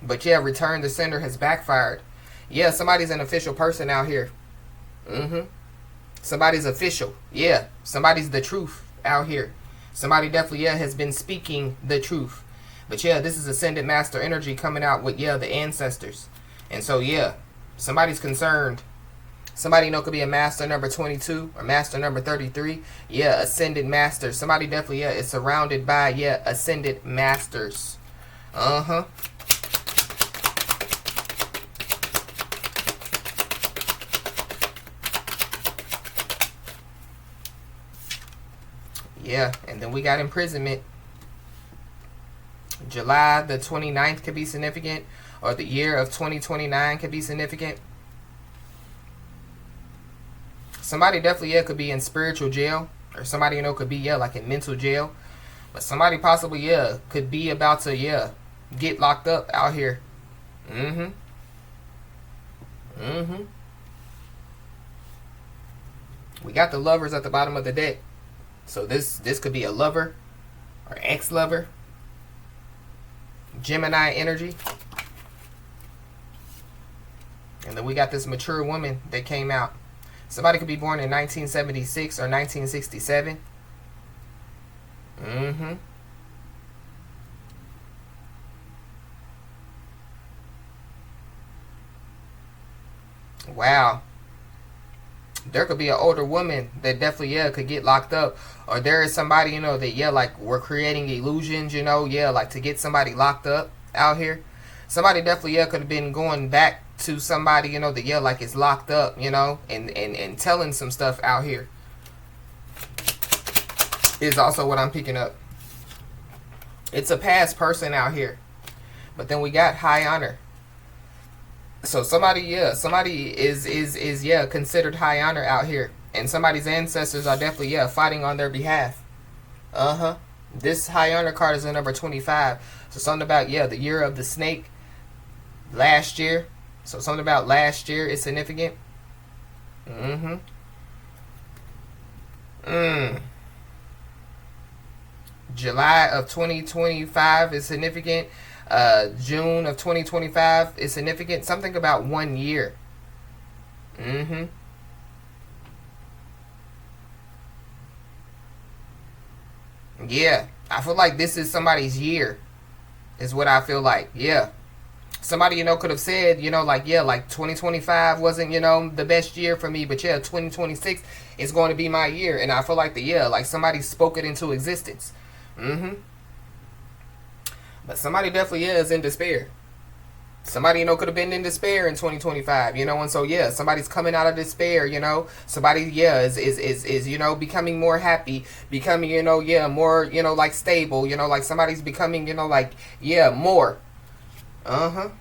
But yeah, return to sender has backfired. Yeah, somebody's an official person out here. Somebody's official. Yeah, somebody's the truth out here. Somebody definitely, yeah, has been speaking the truth. But yeah, this is Ascended Master energy coming out with, yeah, the ancestors. And so, yeah, somebody's concerned. Somebody, you know, could be a master number 22 or master number 33. Yeah, Ascended Master. Somebody definitely, yeah, is surrounded by, yeah, Ascended Masters. Yeah, and then we got imprisonment. July the 29th could be significant, or the year of 2029 could be significant. Somebody definitely, yeah, could be in spiritual jail, or somebody, you know, could be, yeah, like in mental jail. But somebody possibly, yeah, could be about to, yeah, get locked up out here. We got the Lovers at the bottom of the deck. So this could be a lover or ex-lover. Gemini energy. And then we got this mature woman that came out. Somebody could be born in 1976 or 1967. Wow. There could be an older woman that definitely, yeah, could get locked up. Or there is somebody, you know, that, yeah, like we're creating illusions, you know, yeah, like to get somebody locked up out here. Somebody definitely, yeah, could have been going back to somebody, you know, that, yeah, like is locked up, you know, and telling some stuff out here. Is also what I'm picking up. It's a past person out here. But then we got high honor. So somebody, yeah, somebody is yeah, considered high honor out here. And somebody's ancestors are definitely, yeah, fighting on their behalf. This high honor card is the number 25. So something about, yeah, the year of the snake last year. So something about last year is significant. July of 2025 is significant. June of 2025 is significant. Something about 1 year. Yeah, I feel like this is somebody's year, is what I feel like. Yeah. Somebody, you know, could have said, you know, like, yeah, like 2025 wasn't, you know, the best year for me, but yeah, 2026 is going to be my year. And I feel like like somebody spoke it into existence. But somebody definitely is in despair. Somebody, you know, could have been in despair in 2025, you know, and so, yeah, somebody's coming out of despair, you know. Somebody, yeah, is you know, becoming more happy, becoming, you know, yeah, more, you know, like stable, you know, like somebody's becoming, you know, like, yeah, more. I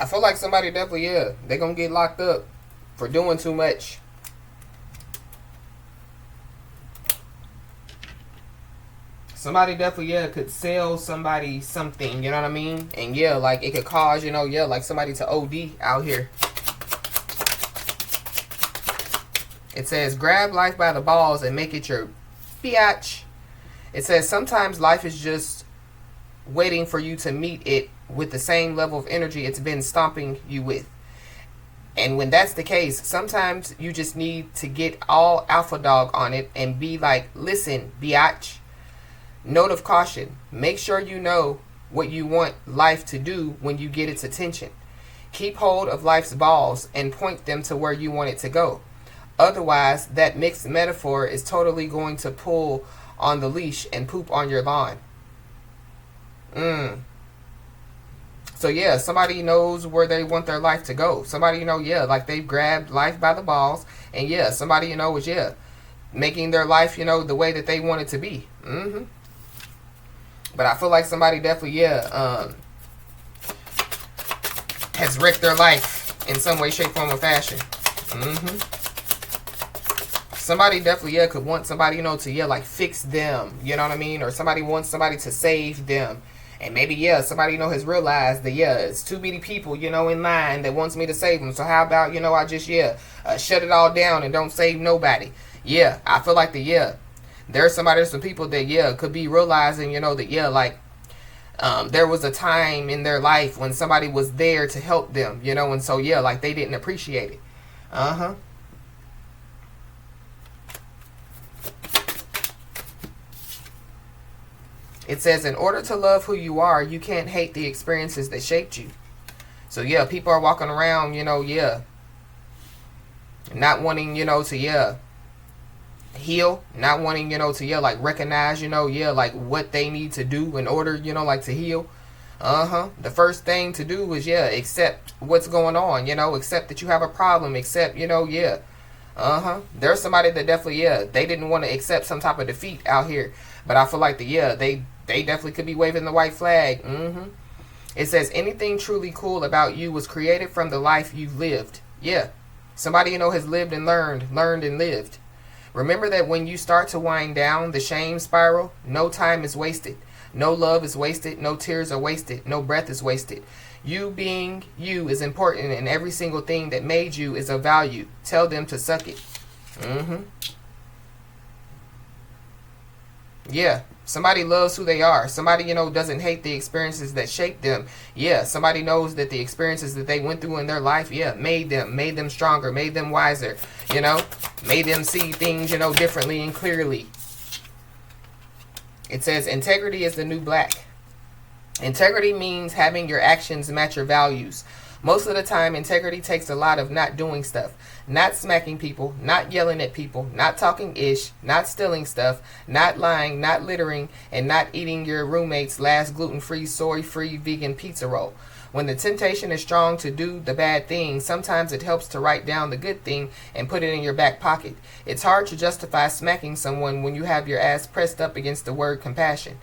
feel like somebody definitely, yeah, they're gonna get locked up for doing too much. Somebody definitely, yeah, could sell somebody something, you know what I mean? And yeah, like it could cause, you know, yeah, like somebody to OD out here. It says, grab life by the balls and make it your biatch. It says, sometimes life is just waiting for you to meet it with the same level of energy it's been stomping you with. And when that's the case, sometimes you just need to get all alpha dog on it and be like, listen, biatch. Note of caution. Make sure you know what you want life to do when you get its attention. Keep hold of life's balls and point them to where you want it to go. Otherwise, that mixed metaphor is totally going to pull on the leash and poop on your lawn. So yeah, somebody knows where they want their life to go. Somebody, you know, yeah, like they've grabbed life by the balls. And yeah, somebody, you know, is, yeah, making their life, you know, the way that they want it to be. But I feel like somebody definitely, yeah, has wrecked their life in some way, shape, form, or fashion. Somebody definitely, yeah, could want somebody, you know, to, yeah, like fix them. You know what I mean? Or somebody wants somebody to save them. And maybe, yeah, somebody, you know, has realized that, yeah, it's too many people, you know, in line that wants me to save them. So how about, you know, I just, yeah, shut it all down and don't save nobody. Yeah, I feel like there's some people that, yeah, could be realizing, you know, that, yeah, like, there was a time in their life when somebody was there to help them, you know, and so, yeah, like, they didn't appreciate it. It says, in order to love who you are, you can't hate the experiences that shaped you. So, yeah, people are walking around, you know, yeah, not wanting, you know, to, yeah, heal, not wanting, you know, to, yeah, like recognize, you know, yeah, like what they need to do in order, you know, like to heal. The first thing to do is, yeah, accept what's going on, you know, accept that you have a problem, accept, you know, yeah. There's somebody that definitely, yeah, they didn't want to accept some type of defeat out here. But I feel like they definitely could be waving the white flag. It says, anything truly cool about you was created from the life you've lived. Yeah. Somebody, you know, has lived and learned and lived. Remember that when you start to wind down the shame spiral, no time is wasted. No love is wasted. No tears are wasted. No breath is wasted. You being you is important, and every single thing that made you is of value. Tell them to suck it. Yeah. Somebody loves who they are. Somebody, you know, doesn't hate the experiences that shaped them. Yeah. Somebody knows that the experiences that they went through in their life, yeah, made them stronger, made them wiser, you know, made them see things, you know, differently and clearly. It says, integrity is the new black. Integrity means having your actions match your values. Most of the time, integrity takes a lot of not doing stuff. Not smacking people, not yelling at people, not talking ish, not stealing stuff, not lying, not littering, and not eating your roommate's last gluten-free, soy-free vegan pizza roll. When the temptation is strong to do the bad thing, sometimes it helps to write down the good thing and put it in your back pocket. It's hard to justify smacking someone when you have your ass pressed up against the word compassion.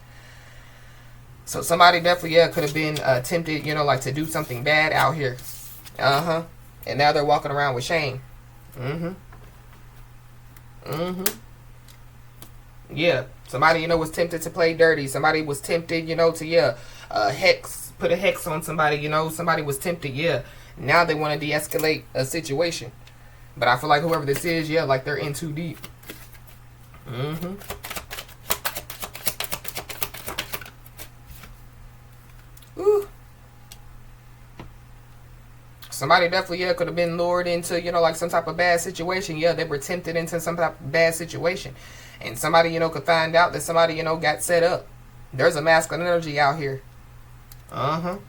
So somebody definitely, yeah, could have been tempted, you know, like to do something bad out here. And now they're walking around with shame. Yeah. Somebody, you know, was tempted to play dirty. Somebody was tempted, you know, to, yeah, put a hex on somebody, you know. Somebody was tempted, yeah. Now they want to de-escalate a situation. But I feel like whoever this is, yeah, like they're in too deep. Ooh. Somebody definitely, yeah, could have been lured into, you know, like some type of bad situation. Yeah, they were tempted into some type of bad situation. And somebody, you know, could find out that somebody, you know, got set up. There's a masculine energy out here. But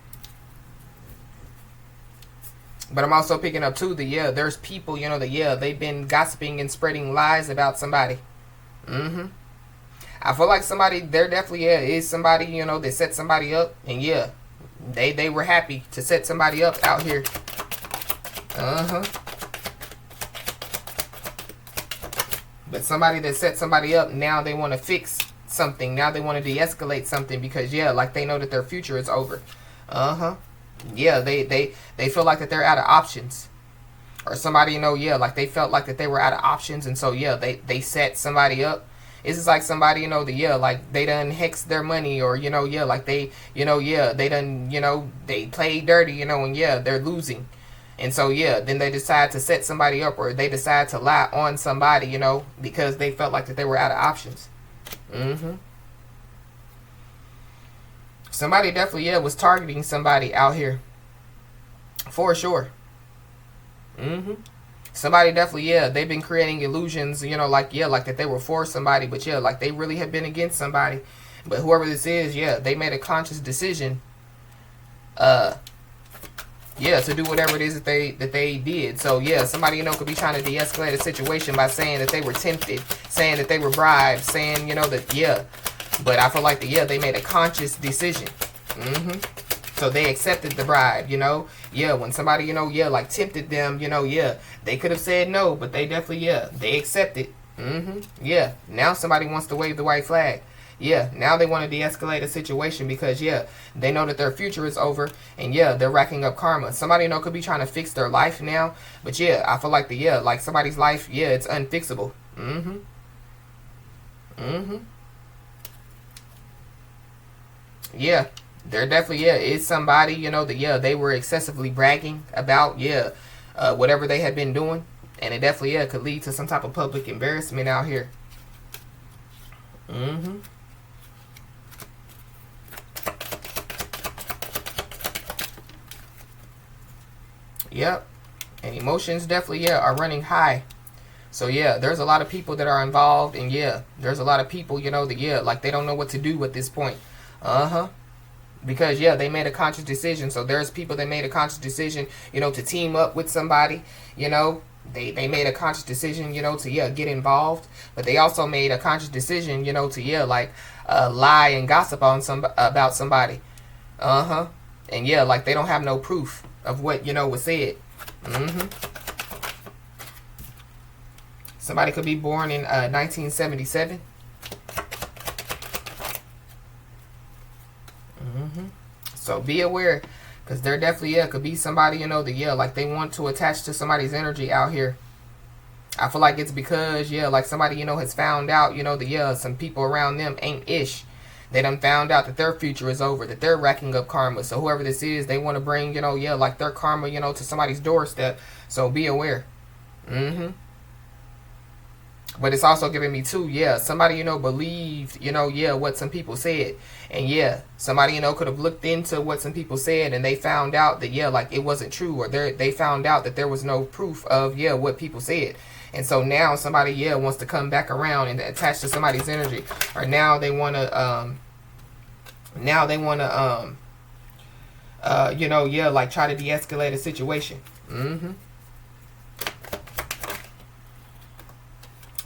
I'm also picking up, too, that, yeah, there's people, you know, that, yeah, they've been gossiping and spreading lies about somebody. I feel like somebody, there definitely, yeah, is somebody, you know, that set somebody up. And, yeah, they were happy to set somebody up out here. But somebody that set somebody up, now they want to fix something. Now they want to de-escalate something because, yeah, like they know that their future is over. Yeah, they feel like that they're out of options. Or somebody, you know, yeah, like they felt like that they were out of options. And so, yeah, they set somebody up. It's just like somebody, like they done hex their money, or, like they, they done, they played dirty, and they're losing. And so, then they decide to set somebody up, or they decide to lie on somebody, because they felt like that they were out of options. Somebody definitely, was targeting somebody out here. For sure. Somebody definitely, they've been creating illusions, like that they were for somebody, but like they really have been against somebody. But whoever this is, they made a conscious decision, to do whatever it is that they did. So somebody, could be trying to de-escalate a situation by saying that they were tempted, saying that they were bribed, saying, that, but I feel like they made a conscious decision. So they accepted the bribe, when somebody, like tempted them, they could have said no, but they definitely, they accepted. Now somebody wants to wave the white flag. Now they want to de-escalate a situation because, they know that their future is over, and they're racking up karma. Somebody, could be trying to fix their life now, but I feel like like somebody's life, it's unfixable. There definitely, is somebody, that, they were excessively bragging about, whatever they had been doing. And it definitely, could lead to some type of public embarrassment out here. Yep. And emotions definitely, are running high. So, there's a lot of people that are involved. And, there's a lot of people, that, like they don't know what to do at this point. Because, they made a conscious decision. So, there's people that made a conscious decision, to team up with somebody, They made a conscious decision, to, get involved. But they also made a conscious decision, to, like, lie and gossip on about somebody. And, like, they don't have no proof of what, was said. Somebody could be born in 1977. So be aware, because there definitely, could be somebody, that, like they want to attach to somebody's energy out here. I feel like it's because, like somebody, has found out, that, some people around them ain't ish. They done found out that their future is over, that they're racking up karma. So whoever this is, they want to bring, like their karma, to somebody's doorstep. So be aware. But it's also giving me too, somebody, believed, what some people said. And somebody, could have looked into what some people said, and they found out that, like it wasn't true, or they found out that there was no proof of, what people said. And so now somebody, wants to come back around and attach to somebody's energy. Or now they want to, like try to de-escalate a situation.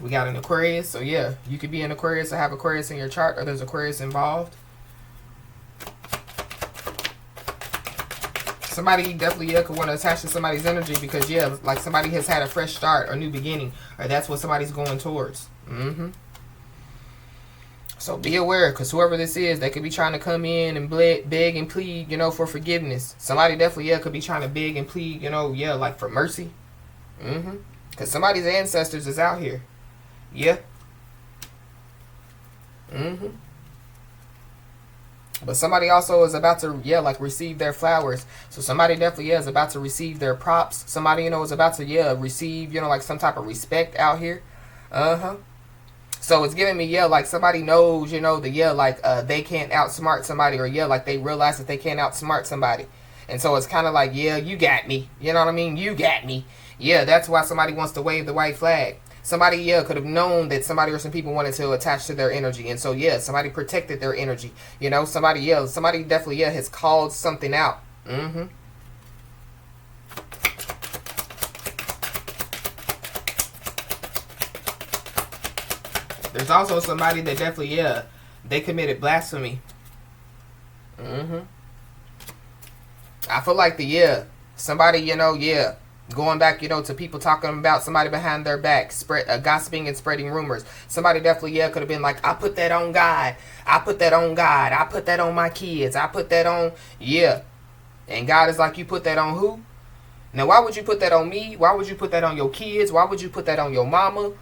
We got an Aquarius. So, you could be an Aquarius or have Aquarius in your chart, or there's Aquarius involved. Somebody definitely, could want to attach to somebody's energy because, like somebody has had a fresh start or new beginning, or that's what somebody's going towards. So be aware, because whoever this is, they could be trying to come in and beg and plead, for forgiveness. Somebody definitely, could be trying to beg and plead, like for mercy. Because somebody's ancestors is out here. But somebody also is about to, like receive their flowers. So somebody definitely, is about to receive their props. Somebody, is about to, receive, like some type of respect out here. So it's giving me, like somebody knows, that, like they can't outsmart somebody, or like they realize that they can't outsmart somebody. And so it's kind of like, you got me. You know what I mean? You got me. That's why somebody wants to wave the white flag. Somebody, could have known that somebody or some people wanted to attach to their energy. And so, somebody protected their energy. Somebody definitely, has called something out. There's also somebody that definitely, they committed blasphemy. I feel like somebody, going back, to people talking about somebody behind their back, gossiping and spreading rumors. Somebody definitely, could have been like, I put that on God. I put that on God. I put that on my kids. I put that on, And God is like, you put that on who? Now, why would you put that on me? Why would you put that on your kids? Why would you put that on your mama?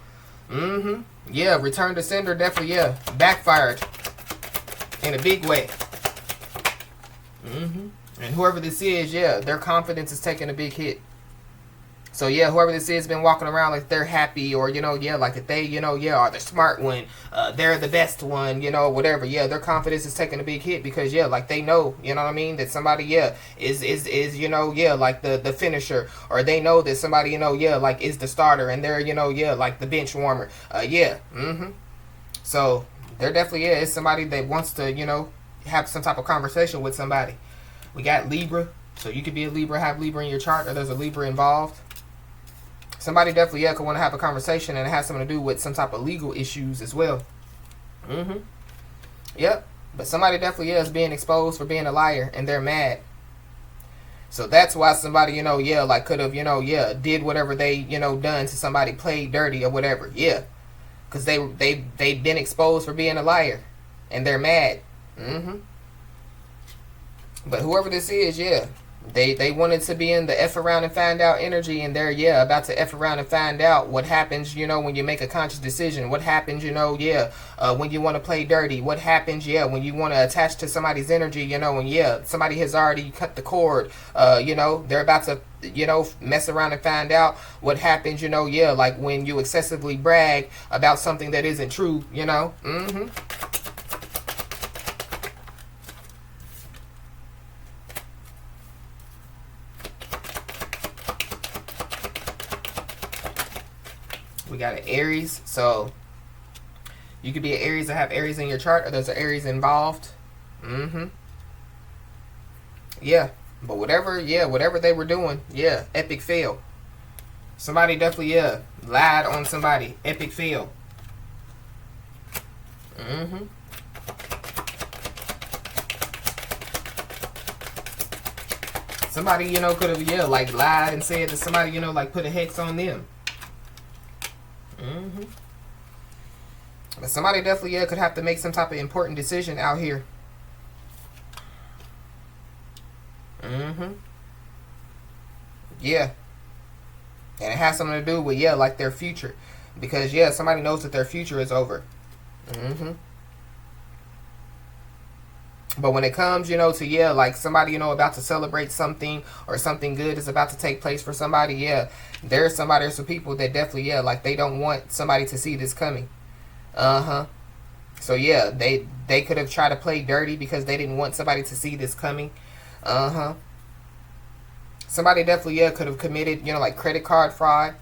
Yeah, return to sender definitely, yeah, backfired in a big way. And whoever this is, yeah, their confidence is taking a big hit. So yeah, whoever this is been walking around like they're happy, or yeah, like that they, yeah, are the smart one, they're the best one, whatever. Yeah, their confidence is taking a big hit because yeah, like they know, what I mean, that somebody, yeah, is yeah, like the finisher, or they know that somebody, yeah, like is the starter, and they're, yeah, like the bench warmer. Yeah. So there definitely is somebody that wants to, have some type of conversation with somebody. We got Libra, so you could be a Libra, have Libra in your chart, or there's a Libra involved. Somebody definitely, yeah, could want to have a conversation, and it has something to do with some type of legal issues as well. Yep. But somebody definitely, yeah, is being exposed for being a liar, and they're mad. So that's why somebody, yeah, like could have, yeah, did whatever they, done to somebody, played dirty or whatever. Yeah. Because they've been exposed for being a liar, and they're mad. But whoever this is, yeah, they wanted to be in the F around and find out energy, and they're, yeah, about to F around and find out what happens, when you make a conscious decision. What happens, yeah, when you want to play dirty. What happens, yeah, when you want to attach to somebody's energy, and yeah, somebody has already cut the cord. They're about to, mess around and find out what happens, yeah, like when you excessively brag about something that isn't true, We got an Aries, so you could be an Aries or have Aries in your chart, or there's an Aries involved. Yeah, but whatever they were doing, yeah, epic fail. Somebody definitely, yeah, lied on somebody, epic fail. Somebody, could have, yeah, like lied and said that somebody, like put a hex on them. But somebody definitely, yeah, could have to make some type of important decision out here. Yeah. And it has something to do with, yeah, like their future. Because, yeah, somebody knows that their future is over. But when it comes, to, yeah, like somebody, about to celebrate something, or something good is about to take place for somebody, yeah, there's some people that definitely, yeah, like they don't want somebody to see this coming. So, yeah, they could have tried to play dirty because they didn't want somebody to see this coming. Somebody definitely, yeah, could have committed, like credit card fraud.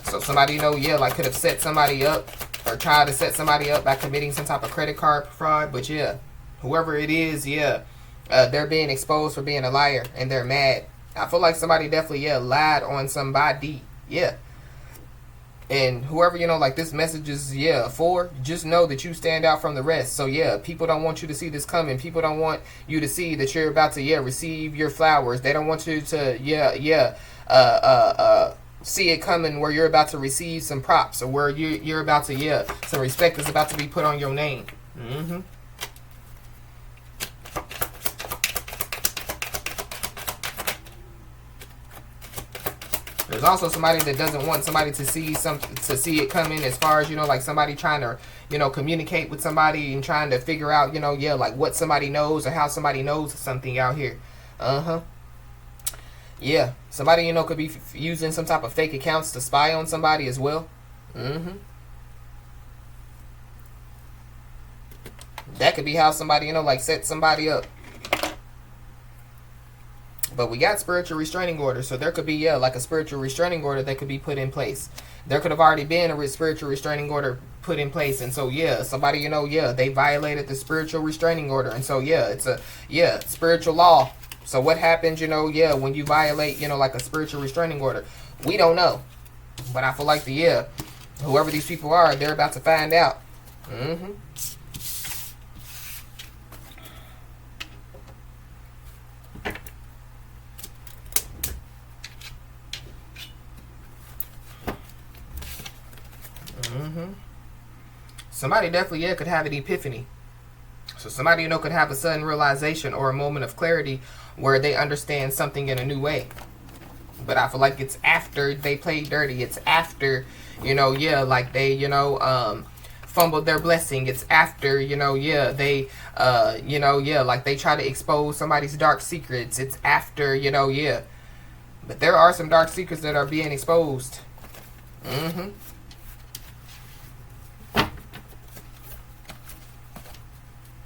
So somebody, yeah, like could have set somebody up, or tried to set somebody up by committing some type of credit card fraud. But yeah, whoever it is, yeah, they're being exposed for being a liar, and they're mad. I feel like somebody definitely, yeah, lied on somebody. Yeah. And whoever, like this message is, yeah, for, just know that you stand out from the rest. So yeah, people don't want you to see this coming. People don't want you to see that you're about to, yeah, receive your flowers. They don't want you to, see it coming, where you're about to receive some props, or where you're about to, yeah, some respect is about to be put on your name. There's also somebody that doesn't want somebody to see it coming, as far as, like somebody trying to, communicate with somebody and trying to figure out, yeah, like what somebody knows or how somebody knows something out here. Yeah, somebody, could be using some type of fake accounts to spy on somebody as well. That could be how somebody, like set somebody up. But we got spiritual restraining order, so there could be, yeah, like a spiritual restraining order that could be put in place. There could have already been a spiritual restraining order put in place, and so, yeah, somebody, yeah, they violated the spiritual restraining order, and so, yeah, it's a, yeah, spiritual law. So what happens, yeah, when you violate, like a spiritual restraining order? We don't know. But I feel like whoever these people are, they're about to find out. Somebody definitely, yeah, could have an epiphany. So somebody, could have a sudden realization or a moment of clarity where they understand something in a new way. but I feel like it's after they played dirty. It's after, yeah, like they, fumbled their blessing. It's after, yeah, they, yeah, like they try to expose somebody's dark secrets. It's after, yeah. But there are some dark secrets that are being exposed.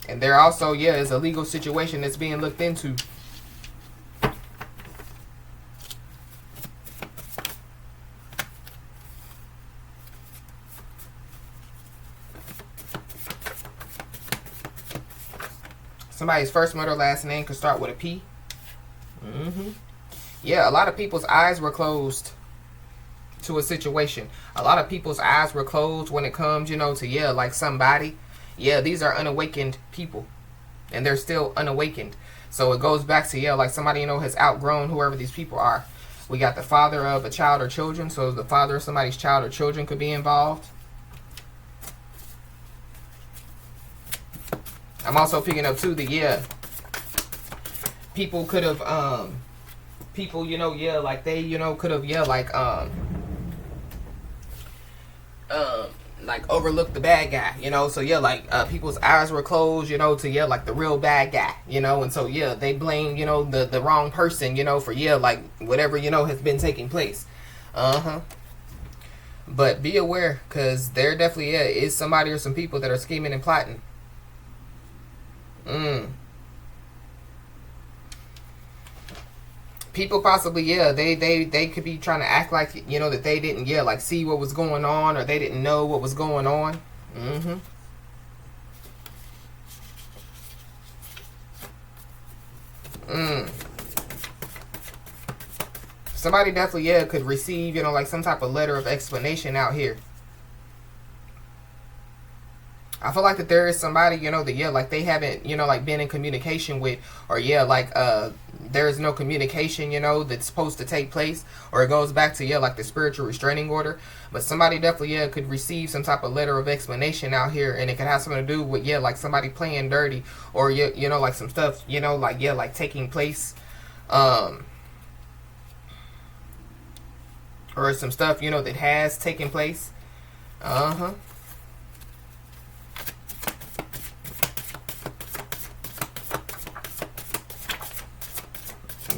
And there also, yeah, is a legal situation that's being looked into. Somebody's first mother last name could start with a P. Yeah, a lot of people's eyes were closed to a situation. A lot of people's eyes were closed when it comes, to, yeah, like somebody. Yeah, these are unawakened people. And they're still unawakened. So it goes back to, yeah, like somebody, has outgrown whoever these people are. We got the father of a child or children. So the father of somebody's child or children could be involved. I'm also picking up too that, yeah, people could have, people, yeah, like they, could have, yeah, like overlooked the bad guy, so yeah, like people's eyes were closed, to, yeah, like the real bad guy, and so, yeah, they blame, the wrong person, for, yeah, like whatever, has been taking place. But be aware, because there definitely, yeah, is somebody or some people that are scheming and plotting. People possibly, yeah, they could be trying to act like, that they didn't, yeah, like see what was going on, or they didn't know what was going on. Somebody definitely, yeah, could receive, like some type of letter of explanation out here. I feel like that there is somebody, that, yeah, like they haven't, like been in communication with, or, yeah, like, there is no communication, that's supposed to take place, or it goes back to, yeah, like the spiritual restraining order. But somebody definitely, yeah, could receive some type of letter of explanation out here, and it could have something to do with, yeah, like somebody playing dirty, or, yeah, like some stuff, like, yeah, like taking place, or some stuff, that has taken place.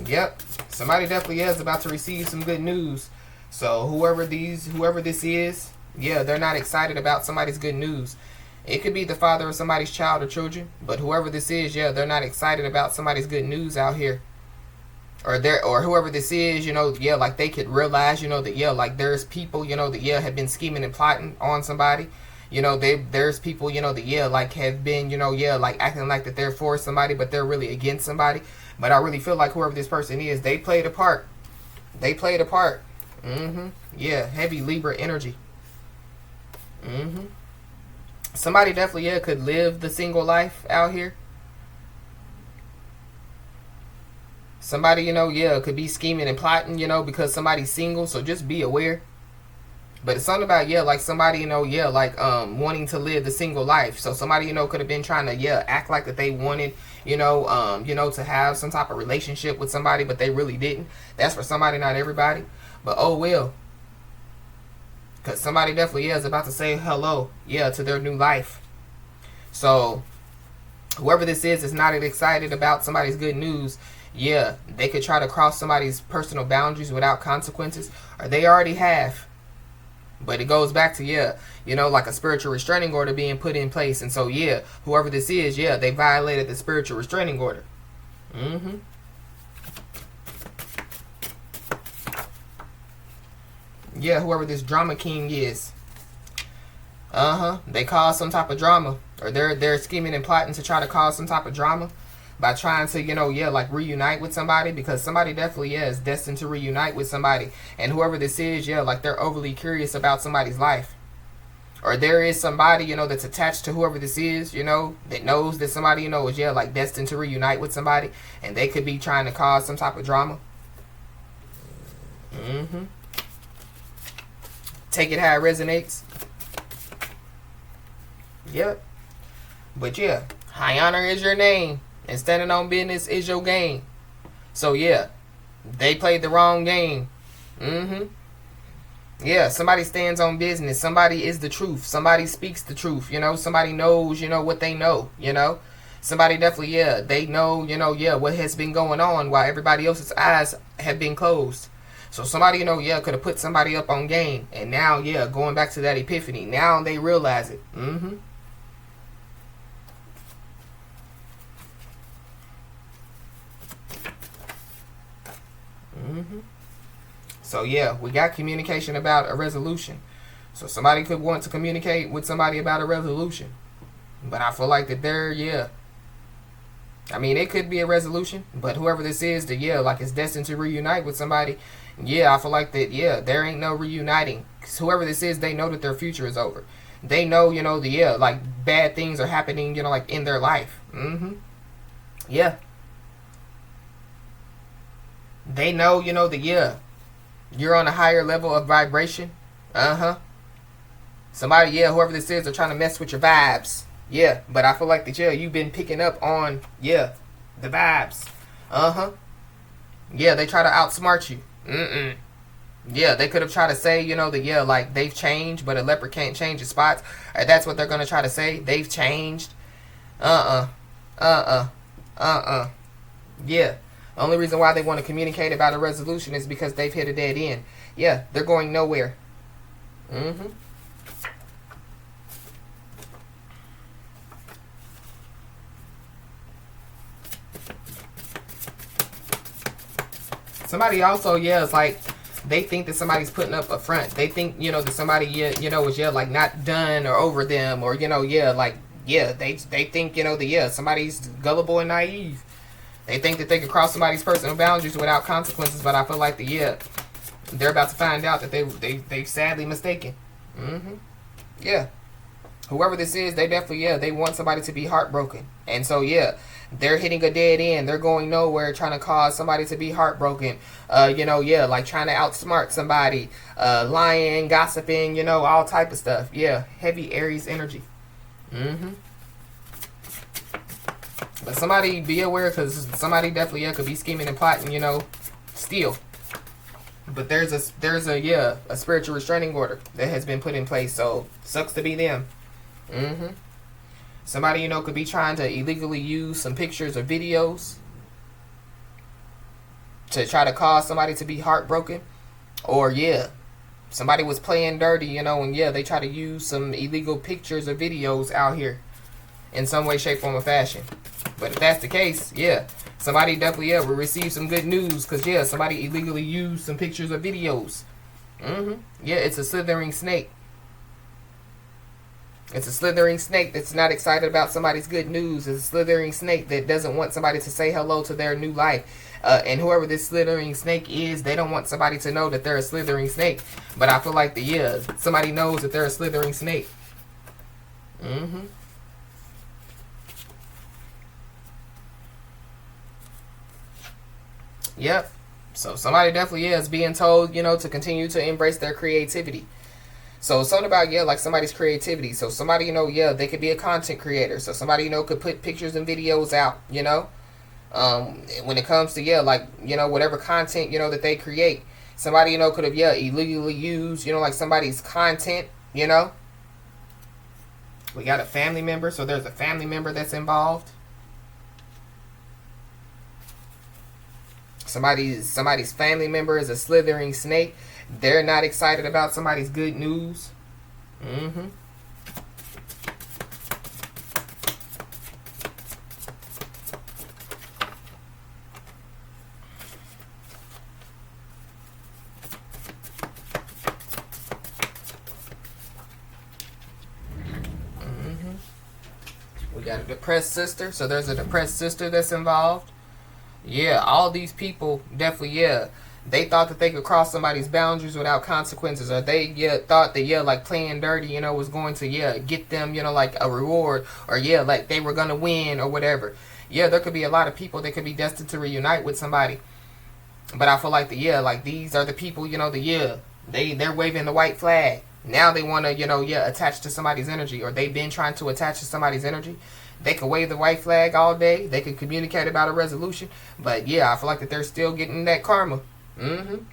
Yep, somebody definitely is about to receive some good news. So whoever this is, yeah, they're not excited about somebody's good news. It could be the father of somebody's child or children, but whoever this is, yeah, they're not excited about somebody's good news out here. Or whoever this is, yeah, like they could realize, that, yeah, like there's people, that, yeah, have been scheming and plotting on somebody. There's people, that, yeah, like have been, yeah, like acting like that they're for somebody, but they're really against somebody. But I really feel like whoever this person is, they played a part. They played a part. Yeah, heavy Libra energy. Somebody definitely, yeah, could live the single life out here. Somebody, yeah, could be scheming and plotting, because somebody's single. So just be aware. But it's something about, yeah, like somebody, yeah, like wanting to live the single life. So somebody, could have been trying to, yeah, act like that they wanted, to have some type of relationship with somebody, but they really didn't. That's for somebody, not everybody. But oh well. Because somebody definitely, yeah, is about to say hello, yeah, to their new life. So whoever this is not excited about somebody's good news. Yeah, they could try to cross somebody's personal boundaries without consequences, or they already have. But it goes back to, yeah, like a spiritual restraining order being put in place. And so, yeah, whoever this is, yeah, they violated the spiritual restraining order. Yeah, whoever this drama king is. They cause some type of drama. Or they're scheming and plotting to try to cause some type of drama by trying to, yeah, like reunite with somebody, because somebody definitely, yeah, is destined to reunite with somebody. And whoever this is, yeah, like they're overly curious about somebody's life. Or there is somebody, that's attached to whoever this is, that knows that somebody, is, yeah, like destined to reunite with somebody. And they could be trying to cause some type of drama. Take it how it resonates. Yep. But yeah, high honor is your name. And standing on business is your game. So yeah, They played the wrong game. Mm-hmm. Yeah, somebody stands on business. Somebody is the truth. Somebody speaks the truth. Somebody knows, what they know, Somebody definitely, they know, what has been going on while everybody else's eyes have been closed. So somebody, could have put somebody up on game. And now, going back to that epiphany. Now they realize it. Mm-hmm. Mm-hmm. So we got communication about a resolution. So somebody could want to communicate with somebody about a resolution. But I feel like that I mean, it could be a resolution, but whoever this is that like is destined to reunite with somebody, I feel like that there ain't no reuniting. 'Cause whoever this is, they know that their future is over. They know, like bad things are happening, like in their life. Mm-hmm. Yeah. They know, you're on a higher level of vibration. Uh-huh. Somebody, whoever this is, are trying to mess with your vibes. Yeah, but I feel like that, you've been picking up on, the vibes. Uh-huh. Yeah, they try to outsmart you. Mm-mm. Yeah, they could have tried to say, that, like, they've changed, but a leopard can't change his spots. That's what they're going to try to say. They've changed. Uh-uh. Uh-uh. Uh-uh. Yeah. The only reason why they want to communicate about a resolution is because they've hit a dead end. Yeah, they're going nowhere. Mm-hmm. Somebody also, it's like they think that somebody's putting up a front. They think, that somebody, is, like not done or over them or, they think, that, somebody's gullible and naive. They think that they can cross somebody's personal boundaries without consequences, but I feel like they're about to find out that they sadly mistaken. Mm-hmm. Yeah. Whoever this is, they definitely, they want somebody to be heartbroken. And so, they're hitting a dead end. They're going nowhere, trying to cause somebody to be heartbroken. Like trying to outsmart somebody, lying, gossiping, all type of stuff. Yeah, heavy Aries energy. Mm-hmm. But somebody be aware, because somebody definitely could be scheming and plotting, steal. But there's a spiritual restraining order that has been put in place. So sucks to be them. Mm-hmm. Somebody, could be trying to illegally use some pictures or videos to try to cause somebody to be heartbroken. Or, somebody was playing dirty, and they try to use some illegal pictures or videos out here in some way, shape, form, or fashion. But if that's the case, somebody definitely, will receive some good news because, somebody illegally used some pictures or videos. Mm-hmm. Yeah, it's a slithering snake. It's a slithering snake that's not excited about somebody's good news. It's a slithering snake that doesn't want somebody to say hello to their new life. And whoever this slithering snake is, they don't want somebody to know that they're a slithering snake. But I feel like somebody knows that they're a slithering snake. Mm-hmm. Yep. So somebody definitely is being told, to continue to embrace their creativity. So something about, like somebody's creativity. So somebody, they could be a content creator. So somebody, could put pictures and videos out, when it comes to, whatever content, that they create. Somebody, could have, illegally used, like somebody's content, We got a family member. So there's a family member that's involved. Somebody's family member is a slithering snake. They're not excited about somebody's good news. Mm-hmm. Mm-hmm. We got a depressed sister. So there's a depressed sister that's involved. Yeah, all these people definitely, they thought that they could cross somebody's boundaries without consequences, or they thought that like playing dirty, was going to get them, like a reward, or like they were gonna win or whatever. There could be a lot of people that could be destined to reunite with somebody, but I feel like like these are the people, they're waving the white flag. Now they want to, attach to somebody's energy, or they've been trying to attach to somebody's energy. They could wave the white flag all day. They could communicate about a resolution. But yeah, I feel like that they're still getting that karma. And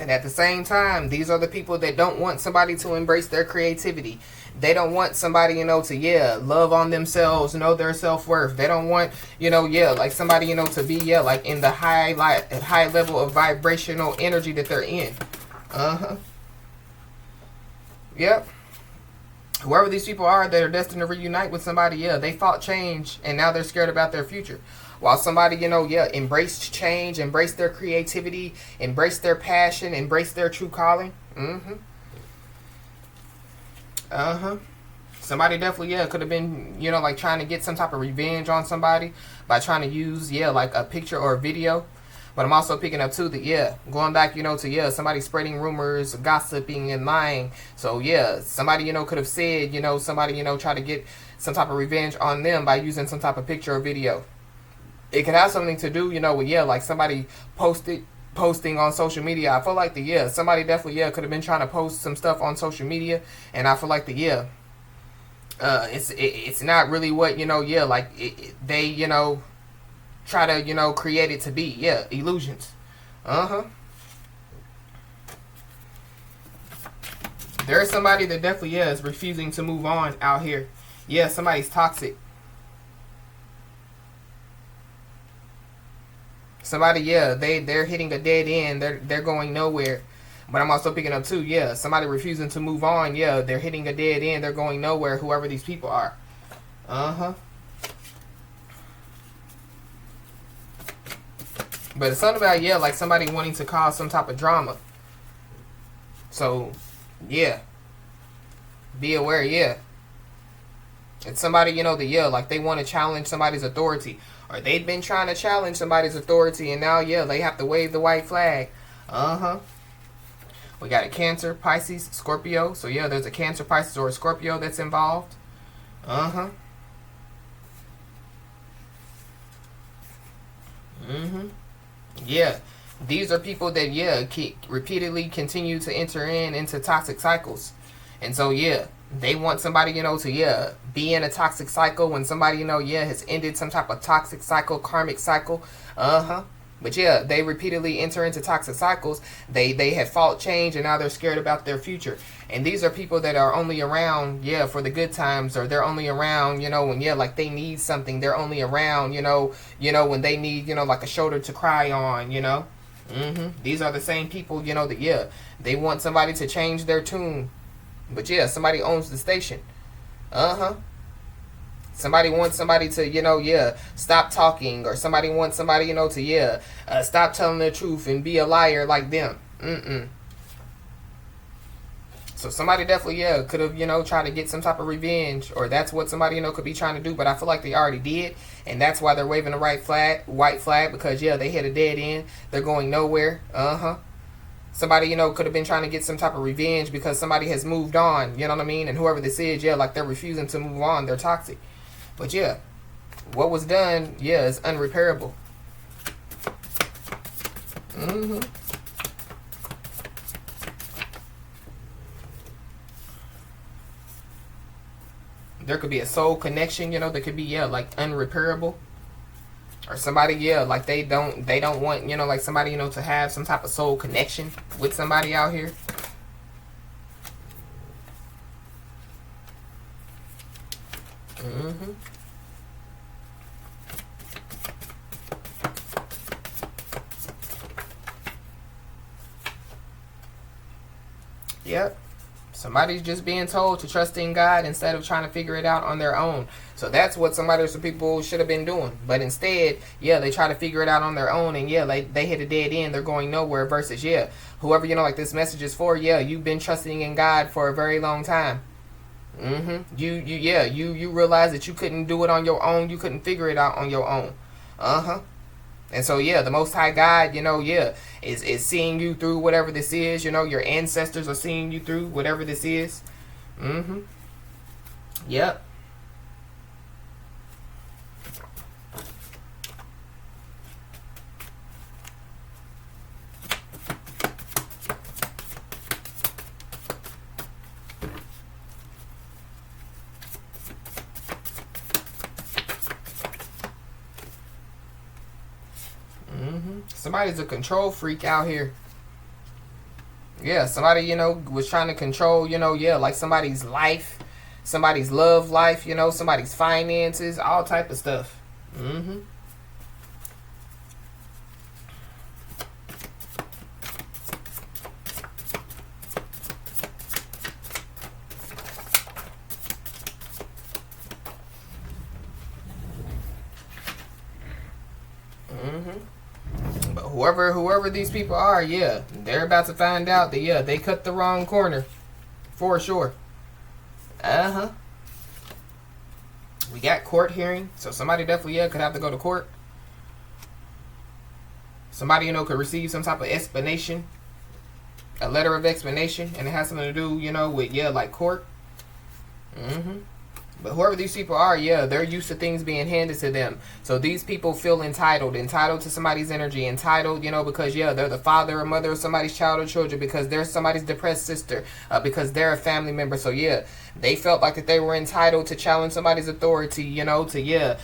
at the same time, these are the people that don't want somebody to embrace their creativity. They don't want somebody, to, love on themselves, know their self-worth. They don't want, like somebody, to be, like in the high level of vibrational energy that they're in. Yep. Whoever these people are that are destined to reunite with somebody, they fought change, and now they're scared about their future. While somebody, embraced change, embraced their creativity, embraced their passion, embraced their true calling. Somebody definitely, could have been, like trying to get some type of revenge on somebody by trying to use, like a picture or a video. But I'm also picking up too that, going back, to, somebody spreading rumors, gossiping and lying. So, somebody, could have said, somebody, try to get some type of revenge on them by using some type of picture or video. It could have something to do, with, like somebody posting on social media. I feel like somebody definitely, could have been trying to post some stuff on social media. And I feel like it's not really what, they, try to, create it to be. Illusions. There's somebody that definitely, is refusing to move on out here. Somebody's toxic. Somebody, they're hitting a dead end. They're going nowhere. But I'm also picking up too, somebody refusing to move on. They're hitting a dead end. They're going nowhere, whoever these people are. But it's something about, like somebody wanting to cause some type of drama. So, be aware, It's somebody, like they want to challenge somebody's authority. Or they've been trying to challenge somebody's authority, and now, they have to wave the white flag. We got a Cancer, Pisces, Scorpio. So, there's a Cancer, Pisces, or a Scorpio that's involved. These are people that, repeatedly continue to enter into toxic cycles. And so, they want somebody, to, be in a toxic cycle when somebody, has ended some type of toxic cycle, karmic cycle. But they repeatedly enter into toxic cycles. They have fought change, and now they're scared about their future. And these are people that are only around, for the good times, or they're only around, when, like they need something. They're only around, when they need, like a shoulder to cry on, These are the same people, that, they want somebody to change their tune. But somebody owns the station. Somebody wants somebody to, stop talking. Or somebody wants somebody, to, stop telling the truth and be a liar like them. So somebody definitely, could have, tried to get some type of revenge. Or that's what somebody, could be trying to do. But I feel like they already did. And that's why they're waving the white flag. Because, they hit a dead end. They're going nowhere. Somebody, could have been trying to get some type of revenge because somebody has moved on. You know what I mean? And whoever this is, like they're refusing to move on. They're toxic. But what was done, is unrepairable. There could be a soul connection, that could be, like unrepairable. Or somebody, like they don't want, like somebody, to have some type of soul connection with somebody out here. Yep. Somebody's just being told to trust in God instead of trying to figure it out on their own. So that's what some people should have been doing. But instead, they try to figure it out on their own. And they hit a dead end. They're going nowhere. Versus, whoever, like this message is for, you've been trusting in God for a very long time. You realize that you couldn't do it on your own. You couldn't figure it out on your own. And so, the Most High God, is seeing you through whatever this is. Your ancestors are seeing you through whatever this is. Yep. Somebody's a control freak out here. Yeah, somebody, you know, was trying to control, you know, yeah, like somebody's life, somebody's love life, you know, somebody's finances, all type of stuff. Mm-hmm. Mm-hmm. But whoever these people are, yeah, they're about to find out that, yeah, they cut the wrong corner. For sure. Uh-huh. We got court hearing. So somebody definitely, yeah, could have to go to court. Somebody, you know, could receive some type of explanation. A letter of explanation. And it has something to do, you know, with, yeah, like court. Mm-hmm. But whoever these people are, yeah, they're used to things being handed to them. So these people feel entitled to somebody's energy, entitled, you know, because, yeah, they're the father or mother of somebody's child or children, because they're somebody's depressed sister, because they're a family member. So, yeah, they felt like that they were entitled to challenge somebody's authority, you know, to, yeah,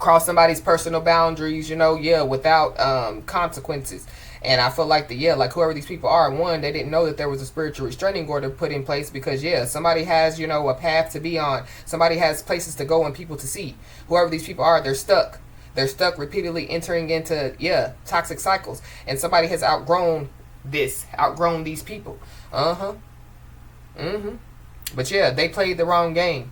cross somebody's personal boundaries, you know, yeah, without consequences. And I feel like like whoever these people are, one, they didn't know that there was a spiritual restraining order put in place, because, yeah, somebody has, you know, a path to be on. Somebody has places to go and people to see. Whoever these people are, they're stuck. They're stuck repeatedly entering into, yeah, toxic cycles. And somebody has outgrown these people. Uh-huh. Mm-hmm. But, yeah, they played the wrong game.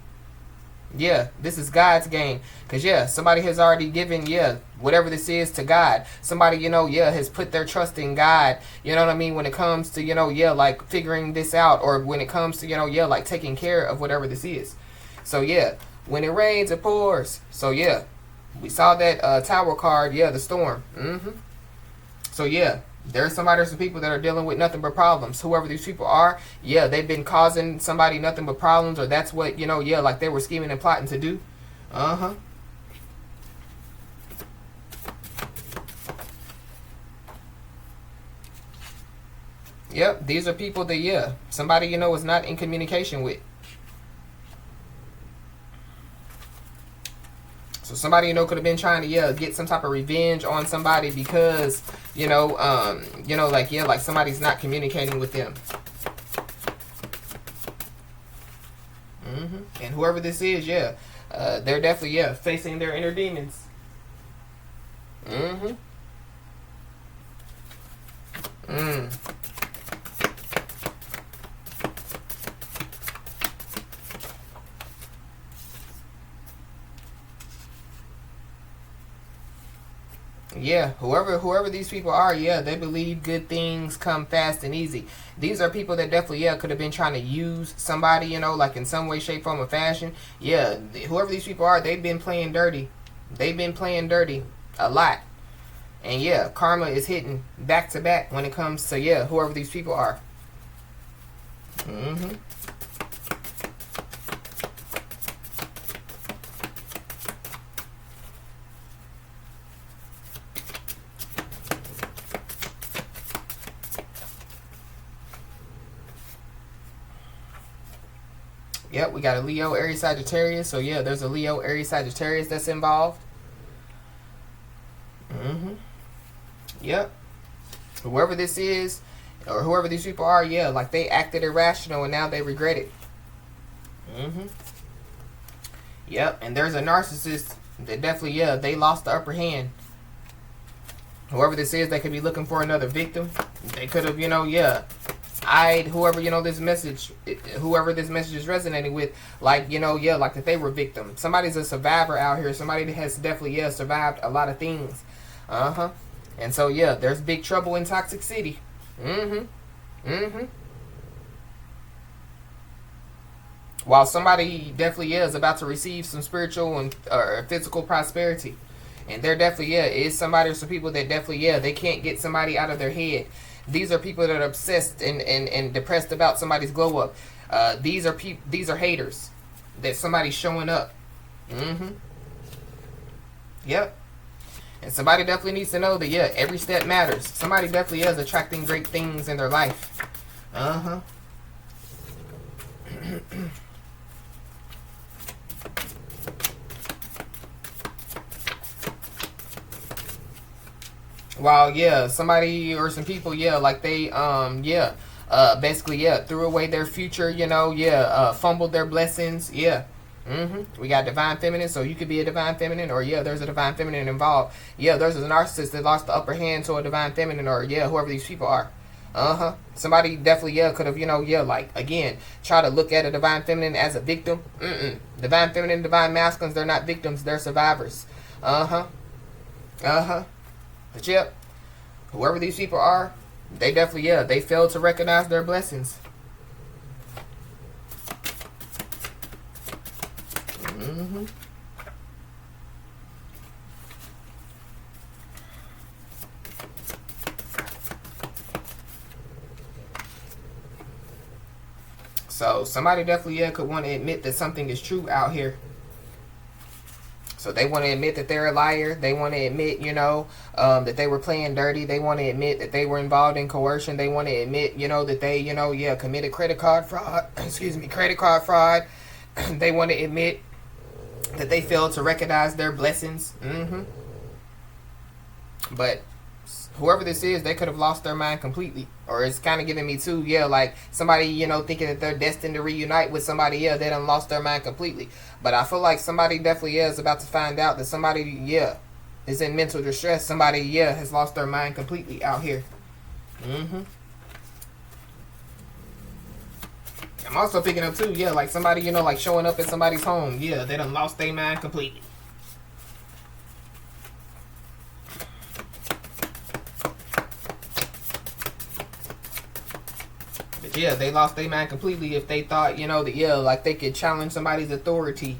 Yeah, this is God's game. Because, yeah, somebody has already given, yeah, whatever this is to God. Somebody, you know, yeah, has put their trust in God. You know what I mean? When it comes to, you know, yeah, like figuring this out. Or when it comes to, you know, yeah, like taking care of whatever this is. So, yeah, when it rains, it pours. So, yeah, we saw that tower card, yeah, the storm. Mm-hmm. So, yeah. There's some people that are dealing with nothing but problems. Whoever these people are, yeah, they've been causing somebody nothing but problems, or that's what, you know, yeah, like they were scheming and plotting to do. Uh-huh. Yep, these are people that, yeah, somebody, you know, is not in communication with. So somebody, you know, could have been trying to, yeah, get some type of revenge on somebody because, you know, like, yeah, like somebody's not communicating with them. Mm-hmm. And whoever this is, yeah, they're definitely, yeah, facing their inner demons. Mm-hmm. Mm. Yeah, whoever these people are, yeah, they believe good things come fast and easy. These are people that definitely, yeah, could have been trying to use somebody, you know, like in some way, shape, form, or fashion. Yeah, whoever these people are, they've been playing dirty. They've been playing dirty a lot. And yeah, karma is hitting back to back when it comes to, yeah, whoever these people are. Mm-hmm. Yep, we got a Leo, Aries, Sagittarius. So, yeah, there's a Leo, Aries, Sagittarius that's involved. Mm-hmm. Yep. Whoever this is, or whoever these people are, yeah, like they acted irrational and now they regret it. Mm-hmm. Yep, and there's a narcissist that definitely, yeah, they lost the upper hand. Whoever this is, they could be looking for another victim. They could have, you know, yeah, whoever, you know, this message is resonating with, like, you know, yeah, like that they were victim. Somebody's a survivor out here. Somebody that has definitely, yeah, survived a lot of things. Uh-huh. And so, yeah, there's big trouble in Toxic City. Mm-hmm. Mm-hmm. While somebody definitely, yeah, is about to receive some spiritual and physical prosperity. And there definitely, yeah, is somebody or some people that definitely, yeah, they can't get somebody out of their head. These are people that are obsessed and depressed about somebody's glow up. These are haters that somebody's showing up. Mm-hmm. Yep. And somebody definitely needs to know that, yeah, every step matters. Somebody definitely is attracting great things in their life. Uh-huh. While, yeah, somebody or some people, yeah, like they, yeah, basically, yeah, threw away their future, you know, yeah, fumbled their blessings, yeah. We got divine feminine, so you could be a divine feminine, or yeah, there's a divine feminine involved. Yeah, there's a narcissist that lost the upper hand to a divine feminine, or yeah, whoever these people are. Somebody definitely, yeah, could have, you know, yeah, like, again, try to look at a divine feminine as a victim. Divine feminine, divine masculines, they're not victims, they're survivors. But yep, whoever these people are, they definitely, yeah, they failed to recognize their blessings. So somebody definitely, yeah, could want to admit that something is true out here. So they want to admit that they're a liar. They want to admit, you know, that they were playing dirty. They want to admit that they were involved in coercion. They want to admit, you know, that they, you know, yeah, committed credit card fraud. Excuse me, credit card fraud. They want to admit that they failed to recognize their blessings. But whoever this is, they could have lost their mind completely. Or it's kind of giving me too, yeah, like somebody, you know, thinking that they're destined to reunite with somebody, yeah, they done lost their mind completely. But I feel like somebody definitely is about to find out that somebody, yeah, is in mental distress. Somebody, yeah, has lost their mind completely out here. I'm also picking up too, yeah, like somebody, you know, like showing up at somebody's home. Yeah, they done lost their mind completely. But yeah, they lost their mind completely if they thought, you know, that, yeah, like they could challenge somebody's authority.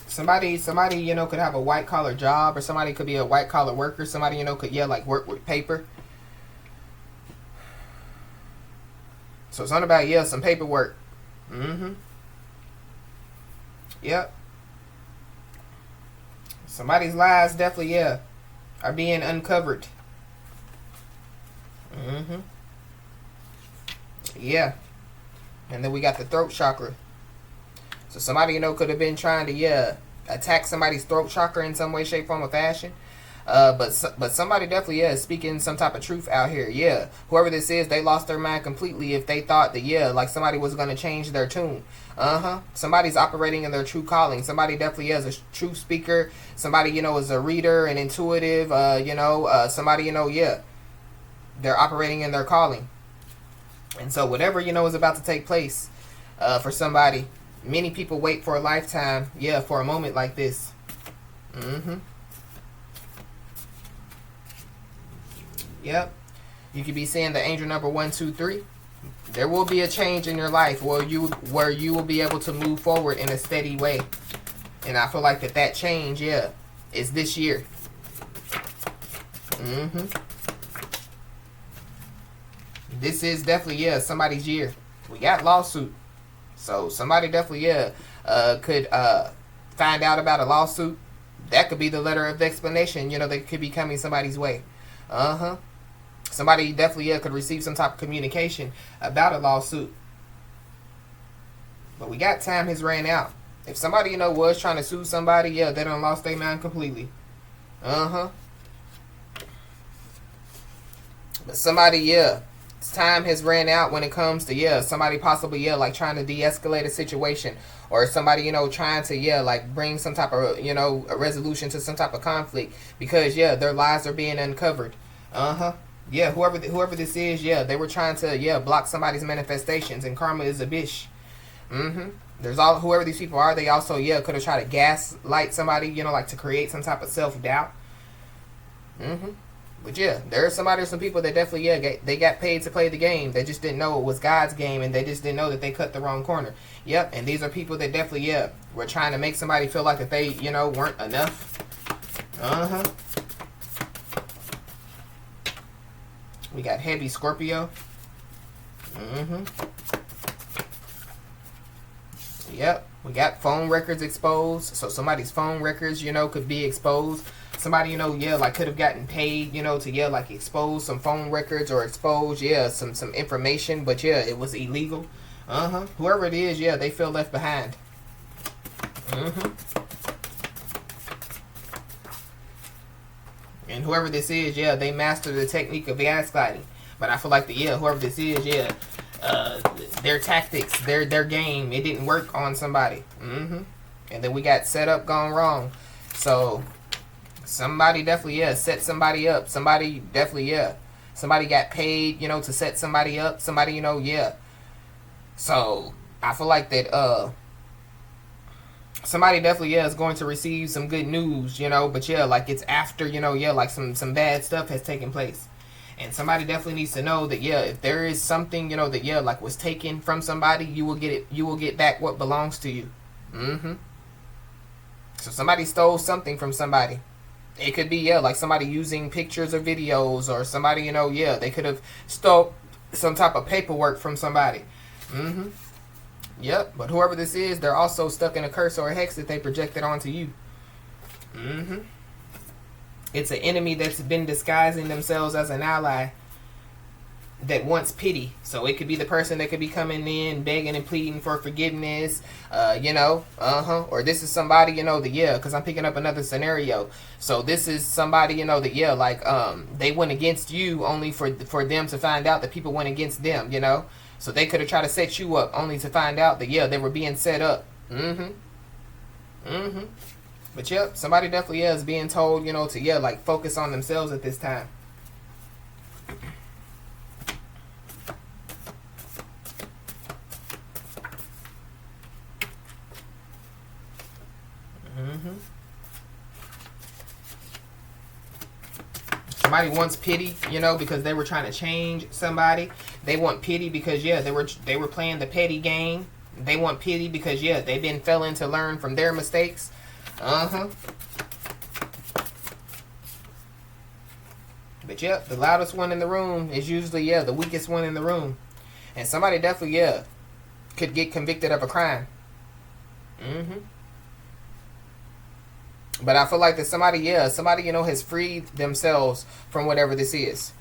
Somebody, you know, could have a white collar job, or somebody could be a white collar worker. Somebody, you know, could, yeah, like work with paper. So it's not about, yeah, some paperwork. Yep. Somebody's lies definitely, yeah, are being uncovered. Yeah. And then we got the throat chakra. So somebody, you know, could have been trying to, yeah, attack somebody's throat chakra in some way, shape, form, or fashion. But somebody definitely, yeah, is speaking some type of truth out here. Yeah, whoever this is, they lost their mind completely if they thought that, yeah, like somebody was going to change their tune. Somebody's operating in their true calling. Somebody definitely is a true speaker. Somebody, you know, is a reader and intuitive. You know, somebody, you know, yeah, they're operating in their calling. And so whatever, you know, is about to take place for somebody, many people wait for a lifetime, yeah, for a moment like this. Yep. You could be seeing the angel number 123. There will be a change in your life where you will be able to move forward in a steady way. And I feel like that change, yeah, is this year. This is definitely, yeah, somebody's year. We got lawsuit. So somebody definitely, yeah, could find out about a lawsuit. That could be the letter of explanation, you know, that could be coming somebody's way. Somebody definitely, yeah, could receive some type of communication about a lawsuit. But we got time has ran out. If somebody, you know, was trying to sue somebody, yeah, they done lost their mind completely. But somebody, yeah, time has ran out when it comes to, yeah, somebody possibly, yeah, like trying to de-escalate a situation, or somebody, you know, trying to, yeah, like bring some type of, you know, a resolution to some type of conflict, because, yeah, their lies are being uncovered. Yeah, whoever this is, yeah, they were trying to, yeah, block somebody's manifestations, and karma is a bitch. There's all, whoever these people are, they also, yeah, could have tried to gaslight somebody, you know, like to create some type of self-doubt. But yeah, there are somebody or some people that definitely, yeah, they got paid to play the game. They just didn't know it was God's game, and they just didn't know that they cut the wrong corner. Yep, and these are people that definitely, yeah, were trying to make somebody feel like that they, you know, weren't enough. We got heavy Scorpio. Yep, we got phone records exposed. So somebody's phone records, you know, could be exposed. somebody, you know, yeah, like could have gotten paid, you know, to, yeah, like expose some phone records or expose, yeah, some information, but yeah, it was illegal. Whoever it is, yeah, they feel left behind. And whoever this is, yeah, they master the technique of gaslighting. But I feel like whoever this is, yeah, their tactics, their game, it didn't work on somebody. And then we got set up gone wrong. So somebody definitely, yeah, set somebody up. Somebody definitely, yeah. Somebody got paid, you know, to set somebody up. Somebody, you know, yeah. So I feel like that somebody definitely, yeah, is going to receive some good news, you know, but yeah, like it's after, you know, yeah, like some bad stuff has taken place. And somebody definitely needs to know that, yeah, if there is something, you know, that, yeah, like was taken from somebody, you will get it, you will get back what belongs to you. So somebody stole something from somebody. It could be, yeah, like somebody using pictures or videos, or somebody, you know, yeah, they could have stole some type of paperwork from somebody. Yep, but whoever this is, they're also stuck in a curse or a hex that they projected onto you. It's an enemy that's been disguising themselves as an ally that wants pity. So it could be the person that could be coming in begging and pleading for forgiveness, you know, or this is somebody, you know, that, yeah, because I'm picking up another scenario. So this is somebody, you know, that, yeah, like they went against you only for them to find out that people went against them, you know. So they could have tried to set you up only to find out that, yeah, they were being set up. But yep, somebody definitely, yeah, is being told, you know, to, yeah, like focus on themselves at this time. Somebody wants pity, you know, because they were trying to change somebody. They want pity because, yeah, they were playing the petty game. They want pity because, yeah, they've been failing to learn from their mistakes. But yep, the loudest one in the room is usually, yeah, the weakest one in the room. And somebody definitely, yeah, could get convicted of a crime. But I feel like that somebody, yeah, somebody, you know, has freed themselves from whatever this is.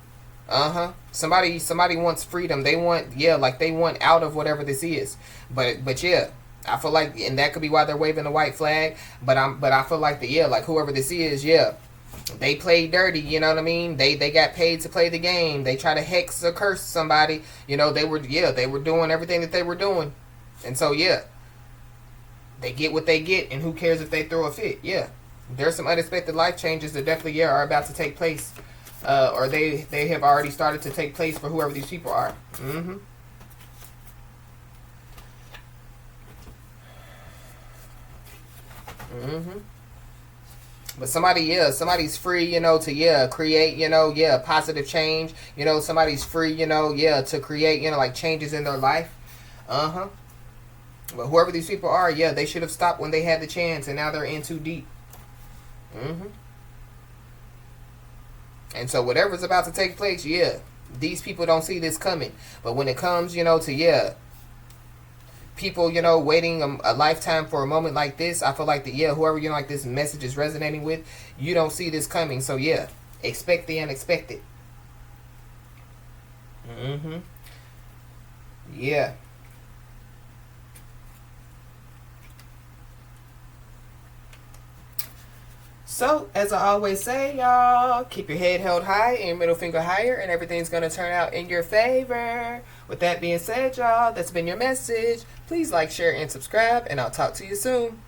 Somebody wants freedom. They want, yeah, like they want out of whatever this is. But yeah, I feel like, and that could be why they're waving the white flag. But I feel like that, yeah, like whoever this is, yeah, they played dirty. You know what I mean? They got paid to play the game. They try to hex or curse somebody. You know, they were doing everything that they were doing, and so yeah, they get what they get, and who cares if they throw a fit? Yeah. There's some unexpected life changes that definitely, yeah, are about to take place. Or they have already started to take place for whoever these people are. But somebody, yeah, somebody's free, you know, to, yeah, create, you know, yeah, positive change. You know, somebody's free, you know, yeah, to create, you know, like changes in their life. But whoever these people are, yeah, they should have stopped when they had the chance, and now they're in too deep. And so whatever's about to take place, yeah, these people don't see this coming. But when it comes, you know, to, yeah, people, you know, waiting a lifetime for a moment like this, I feel like that, yeah, whoever, you know, like this message is resonating with, you don't see this coming. So yeah, expect the unexpected. Yeah. So, as I always say, y'all, keep your head held high and your middle finger higher, and everything's going to turn out in your favor. With that being said, y'all, that's been your message. Please like, share, and subscribe, and I'll talk to you soon.